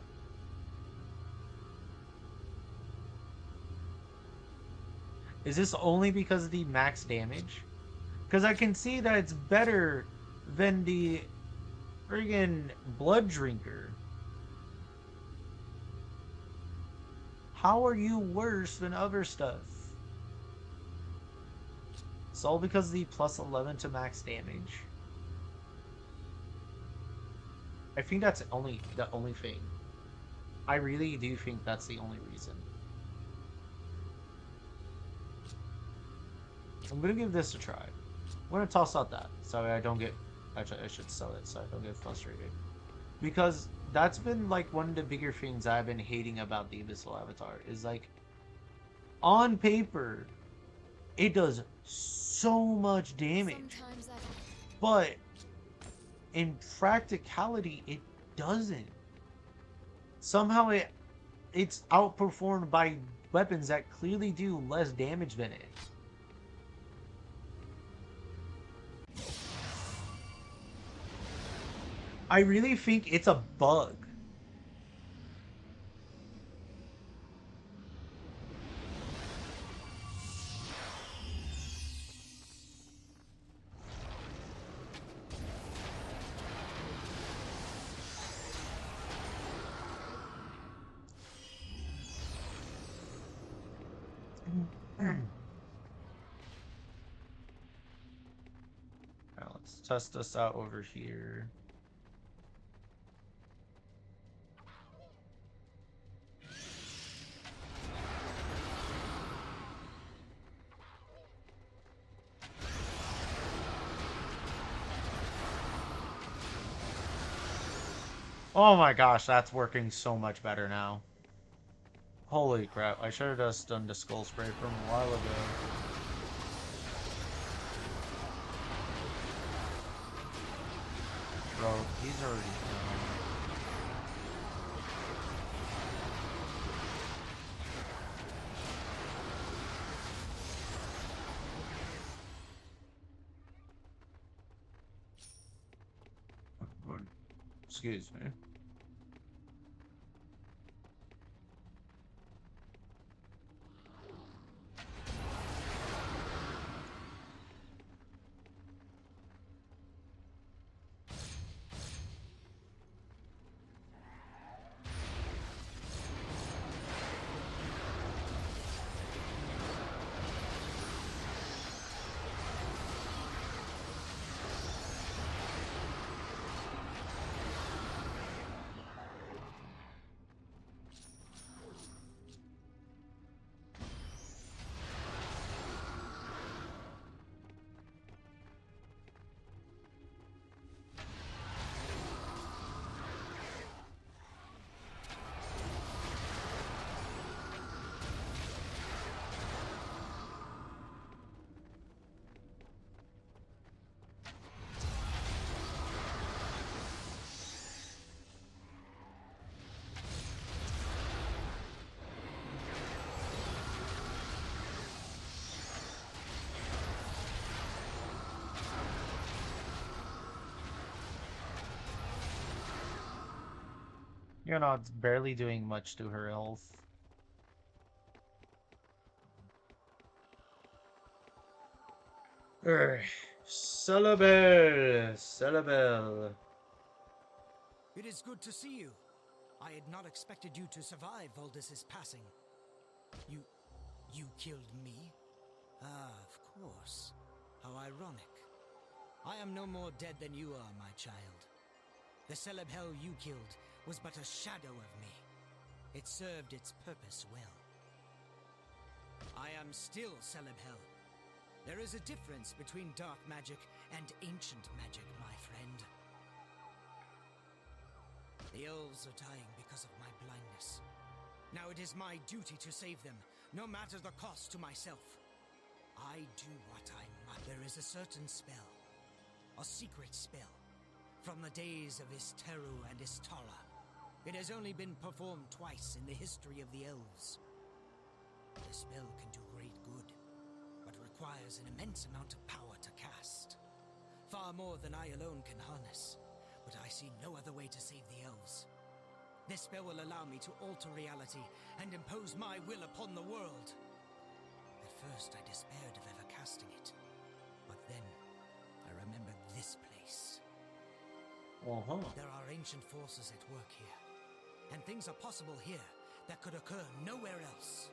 Is this only because of the max damage? Because I can see that it's better than the friggin' Blood Drinker. How are you worse than other stuff? It's all because of the plus 11 to max damage. I think that's the only thing. I really do think that's the only reason. I'm gonna give this a try. I'm gonna toss out that so I don't get. Actually, I should sell it so I don't get frustrated. Because that's been like one of the bigger things I've been hating about the Abyssal Avatar is like on paper it does so much damage, Sometimes I but in practicality it doesn't. Somehow it's outperformed by weapons that clearly do less damage than it. I really think it's a bug. Now let's test this out over here. Oh my gosh, that's working so much better now. Holy crap, I should have just done the skull spray from a while ago. Bro, he's already done. Excuse me. You know, it's barely doing much to her health. Celebel! Celebel! It is good to see you. I had not expected you to survive Voldis's passing. You killed me? Ah, of course. How ironic. I am no more dead than you are, my child. The Celebel you killed was but a shadow of me. It served its purpose well. I am still Celebel, There is a difference between dark magic and ancient magic, my friend. The elves are dying because of my blindness. Now it is my duty to save them, no matter the cost to myself. I do what I must. There is a certain spell, a secret spell, from the days of Isteru and Istara. It has only been performed twice in the history of the elves. The spell can do great good, but requires an immense amount of power to cast. Far more than I alone can harness, but I see no other way to save the elves. This spell will allow me to alter reality and impose my will upon the world. At first I despaired of ever casting it, but then I remembered this place. There are ancient forces at work here, and things are possible here that could occur nowhere else.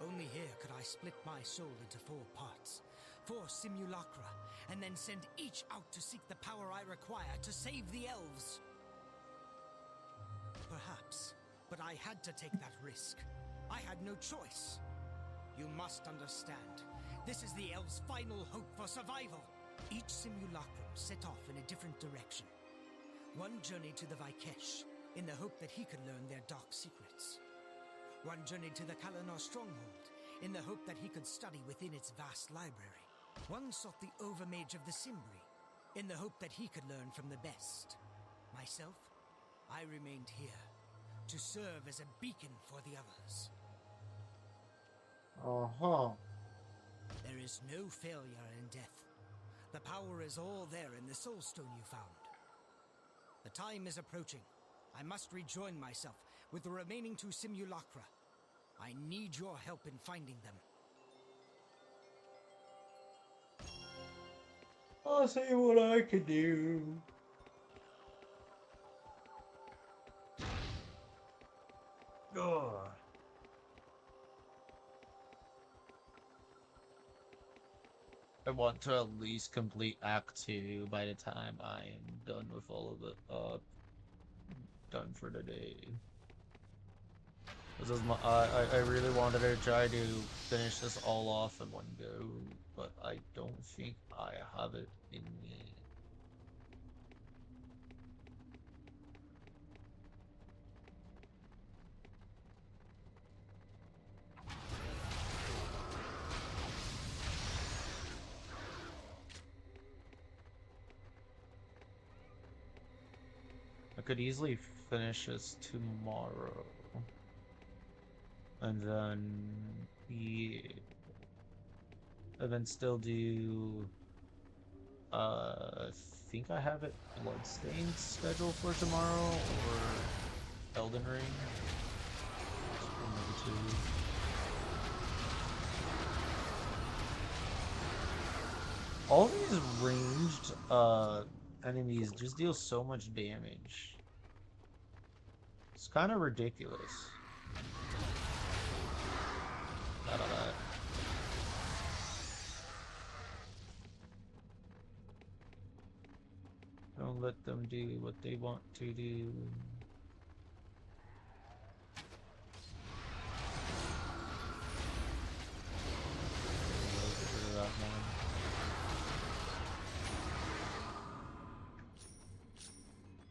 Only here could I split my soul into 4 parts, 4 simulacra, and then send each out to seek the power I require to save the elves. Perhaps, but I had to take that risk. I had no choice. You must understand, this is the elves' final hope for survival. Each simulacrum set off in a different direction. One journeyed to the Vikesh, in the hope that he could learn their dark secrets. One journeyed to the Kalanor stronghold, in the hope that he could study within its vast library. One sought the Overmage of the Cimbri, in the hope that he could learn from the best. Myself, I remained here, to serve as a beacon for the others. There is no failure in death. The power is all there in the soul stone you found. The time is approaching. I must rejoin myself with the remaining 2 simulacra. I need your help in finding them. I'll see what I can do. Ugh. I want to at least complete Act 2 by the time I am done with all of it. Done for the day. This is I really wanted to try to finish this all off in one go, but I don't think I have it in me. I could easily finish this tomorrow. And then still do I think I have it Bloodstained scheduled for tomorrow or Elden Ring. One of the two. All these ranged enemies just deal so much damage. It's kind of ridiculous. Out of that. Don't let them do what they want to do. Get rid of that one.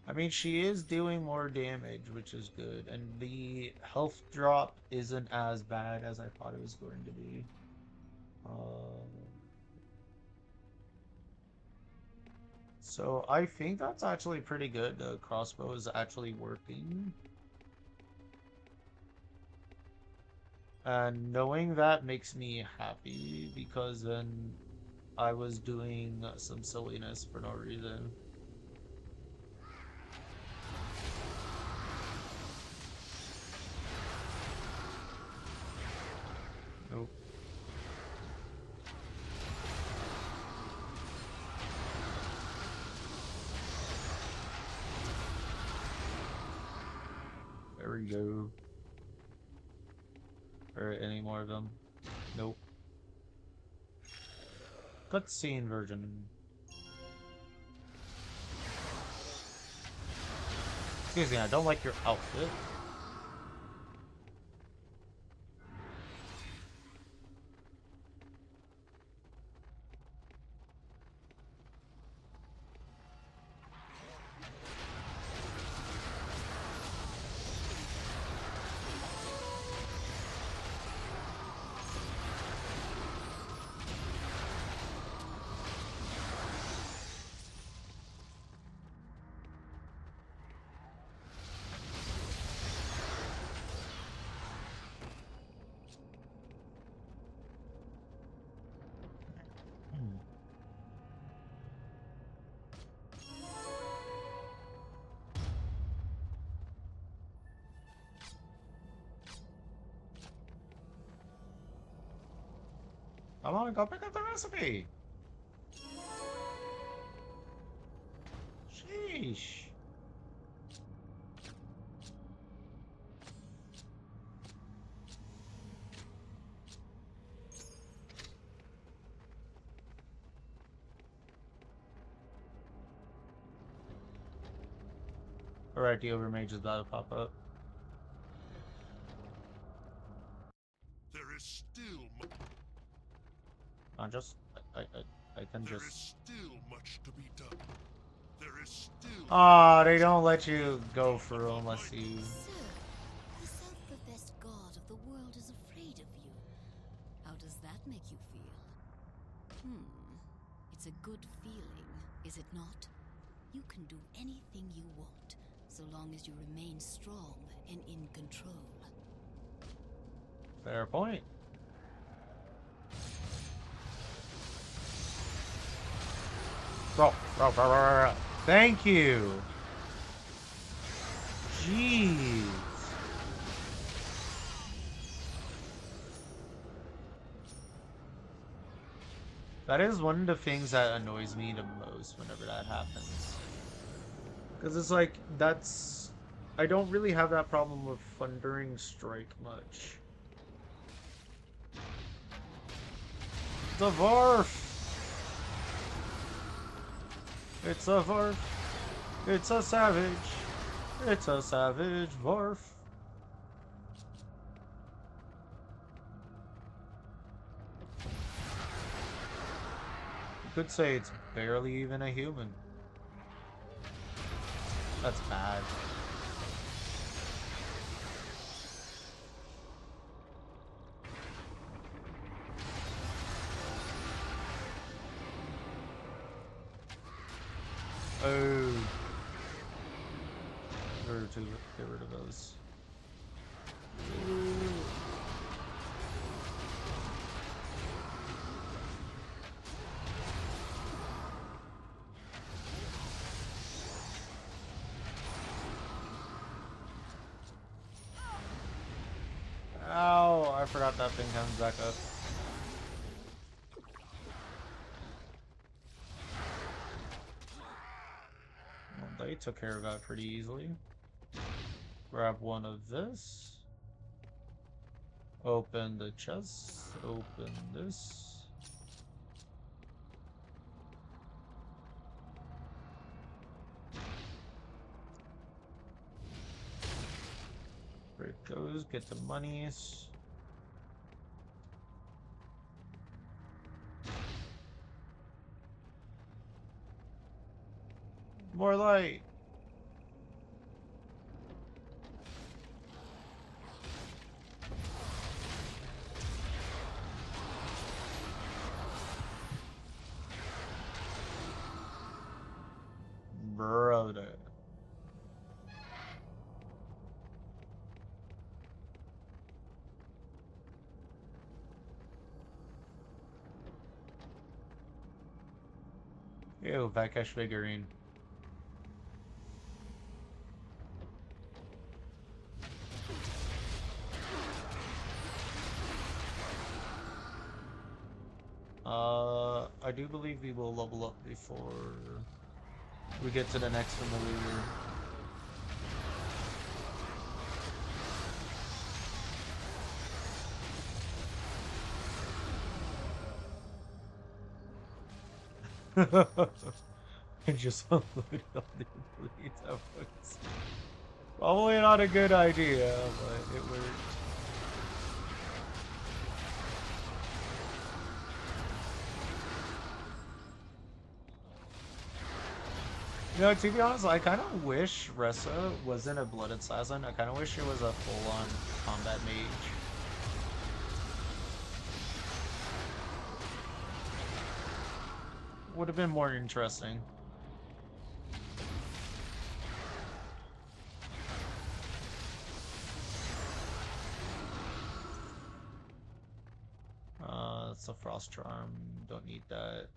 I mean, she is doing more damage, which is good, and the health drop isn't as bad as I thought it was going to be. So I think that's actually pretty good. The crossbow is actually working. And knowing that makes me happy, because then I was doing some silliness for no reason. Nope. There we go. Or any more of them? Nope. Cutscene version. Excuse me, I don't like your outfit. Come on, go pick up the recipe. Sheesh. Alright, the Overmage is about to pop up. There is still I just, I can there just. is still much to be done. There is still Ah, they don't let you go through unless you. So, the self-professed god of the world is afraid of you. How does that make you feel? It's a good feeling, is it not? You can do anything you want, so long as you remain strong and in control. Fair point. Bro. Thank you. Jeez. That is one of the things that annoys me the most whenever that happens. Because it's like, that's... I don't really have that problem with Thundering Strike much. The Varf! It's a Varf. It's a savage. It's a savage Varf. You could say it's barely even a human. That's bad. Oh. Or to get rid of those. Ow, I forgot that thing comes back up. Well, they took care of that pretty easily. Grab one of this. Open the chest. Open this. There it goes. Get the monies. More light. Brother. Ew, Vakesh figurine. I do believe we will level up before we get to the next familiar. I just unloaded all the abilities at once. Probably not a good idea, but it worked. You know, to be honest, I kind of wish Ressa wasn't a Blood Assassin. I kind of wish it was a full-on combat mage. Would have been more interesting. It's a Frost Charm. Don't need that.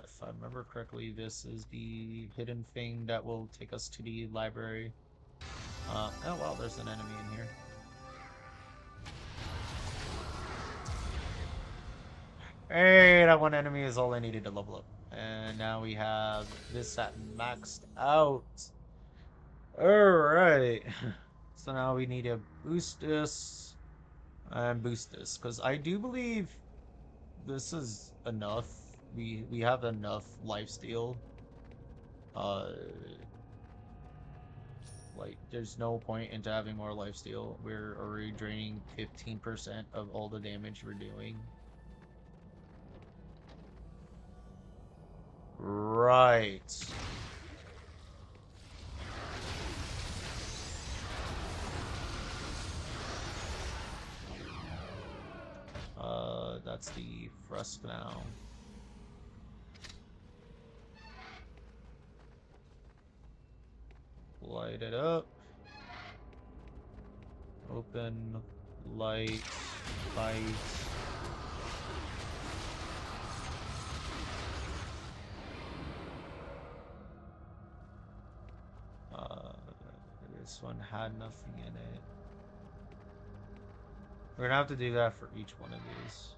If I remember correctly, this is the hidden thing that will take us to the library. Oh well, there's an enemy in here. Hey, that one enemy is all I needed to level up. And now we have this at maxed out. Alright. So now we need to boost this and boost this. Because I do believe this is enough. We have enough lifesteal. Uh, like, there's no point into having more lifesteal. We're already draining 15% of all the damage we're doing. Right. That's the Frusk now. Light it up. Open, light, fight. This one had nothing in it. We're gonna have to do that for each one of these.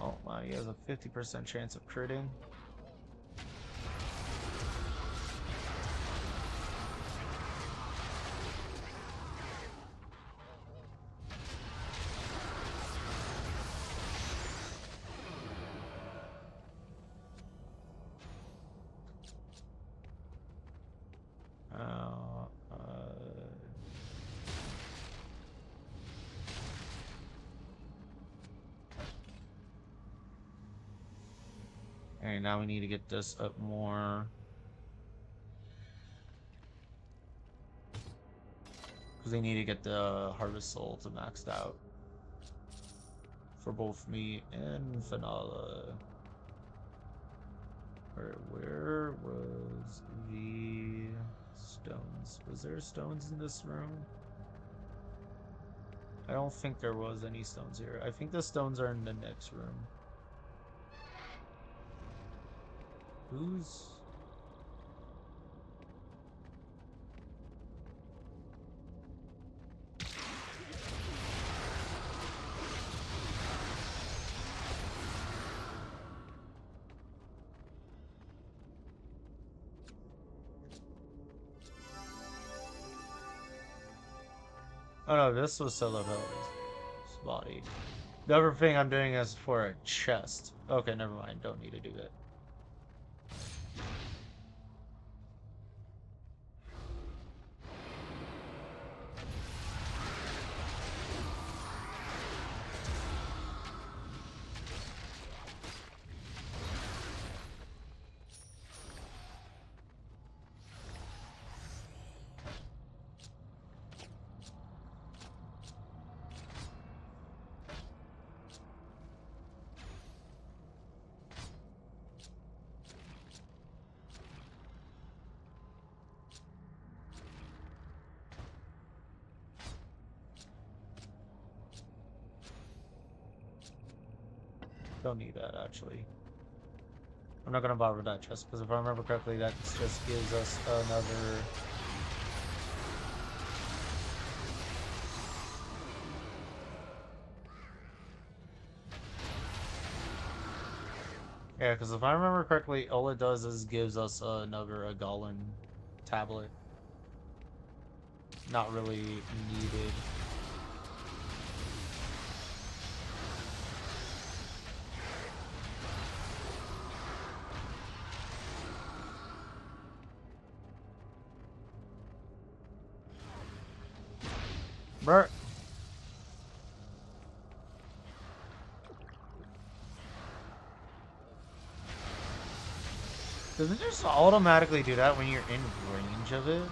Oh my, he has a 50% chance of critting. Uh, uh, Alright, now we need to get this up more. Because we need to get the Harvest Soul to maxed out. For both me and Finala. Where was the stones? Was there stones in this room? I don't think there was any stones here. I think the stones are in the next room. Who's... Oh no, this was Celebra's body. The other thing I'm doing is for a chest. Okay, never mind. Don't need to do that. Don't need that, actually. I'm not gonna bother with that chest, because if I remember correctly, that just gives us another... Yeah, because if I remember correctly, all it does is gives us another Goblin tablet. Not really needed. Bruh. Does it just automatically do that when you're in range of it?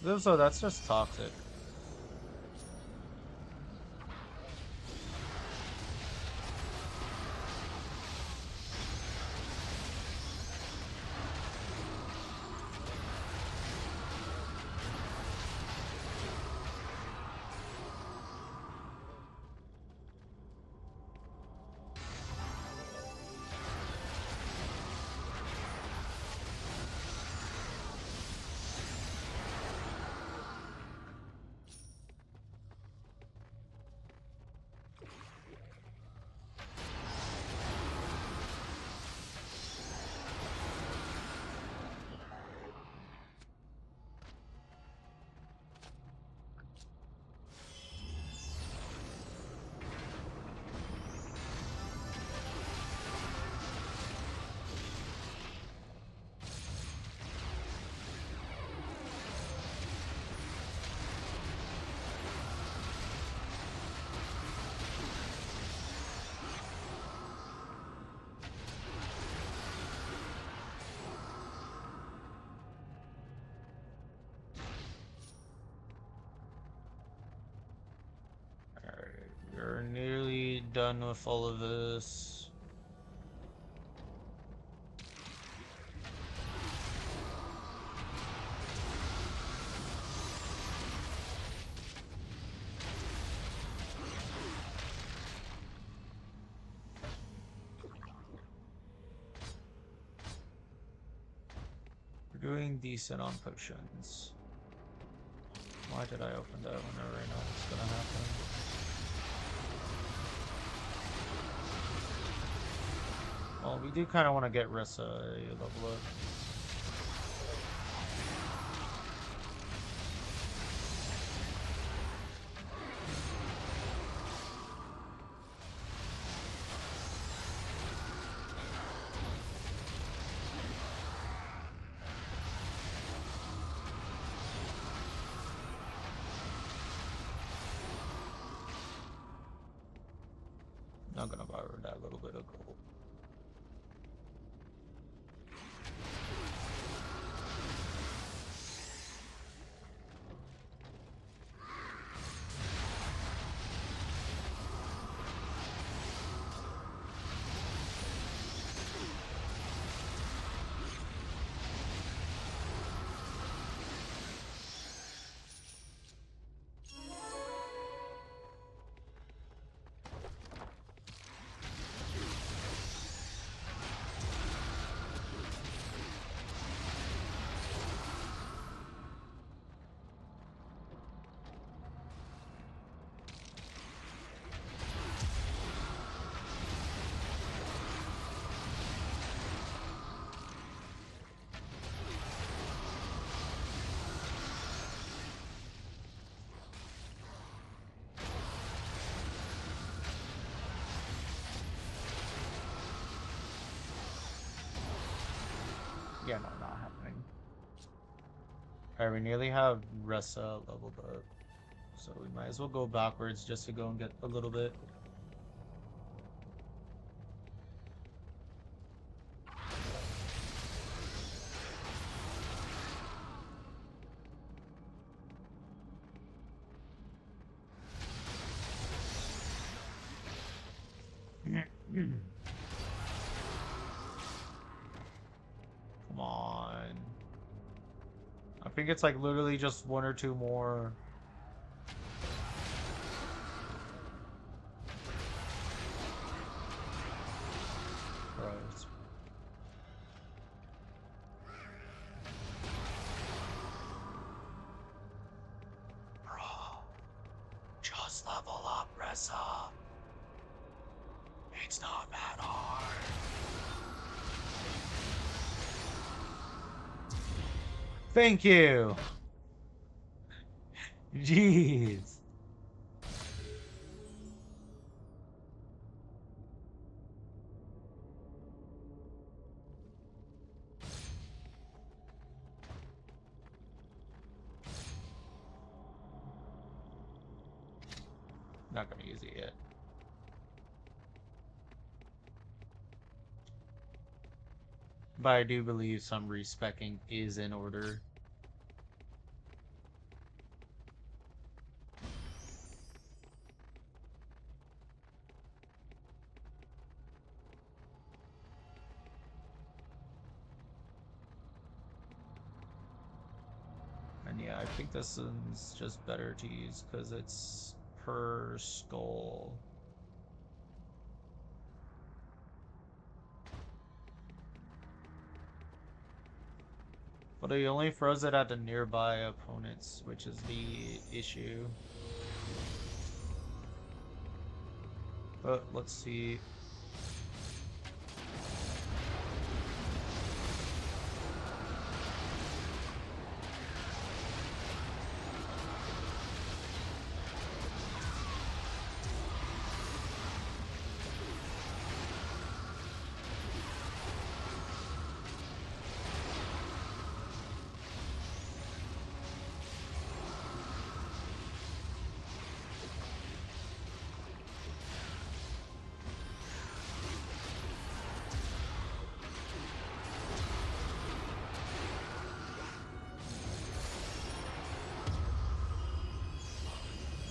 If so, that's just toxic. Alright, we're nearly done with all of this. We're doing decent on potions. Why did I open that whenever I know what's gonna happen? Well, we do kind of want to get Ressa a level up. Not gonna borrow that little bit of gold. Yeah, no, not happening. Alright, we nearly have Ressa leveled up. So we might as well go backwards just to go and get a little bit. Come on. I think it's like literally just one or two more. Right. level up, Ressa. It's not that hard. Thank you. Jeez. Not gonna use it yet. But I do believe some respecking is in order. And yeah, I think this is just better to use because it's per skull. But he only throws it at the nearby opponents, which is the issue. But let's see.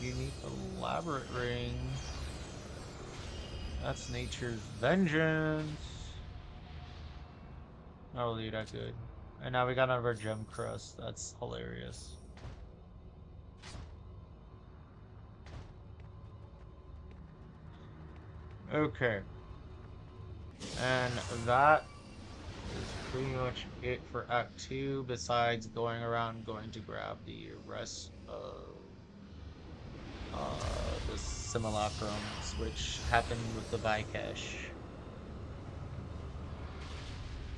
Unique elaborate ring. That's nature's vengeance. Not really that good. And now we got another gem crust. That's hilarious. Okay. And that is pretty much it for Act 2, besides going around going to grab the rest of the simulacrums, which happened with the Vikesh.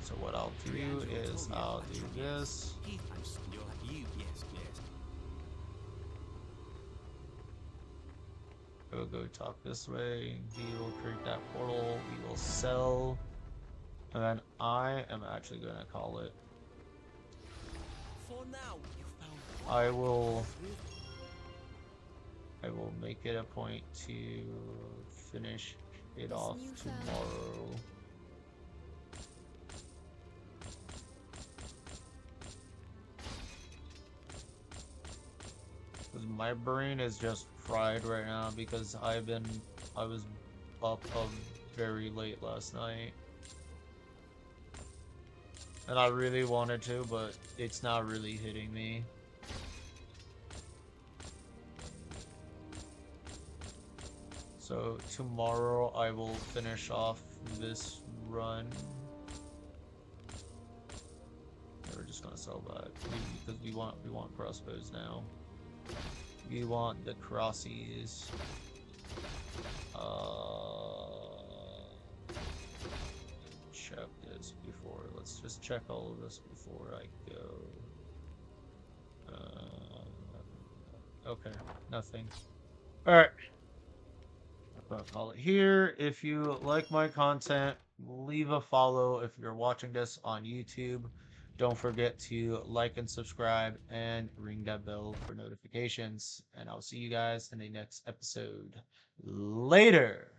So what I'll do is I'll do this. We'll go talk this way. He will create that portal. We will sell. And then I am actually going to call it. For now, you found I will make it a point to finish it off tomorrow. Because my brain is just fried right now because I was up very late last night. And I really wanted to, but it's not really hitting me. So tomorrow I will finish off this run. We're just gonna sell that because we want crossbows now. We want the crossies. Check this before. Let's just check all of this before I go. Okay, nothing. Alright. I'm gonna call it here. If you like my content, leave a follow if you're watching this on YouTube. Don't forget to like and subscribe and ring that bell for notifications. And I'll see you guys in the next episode. Later!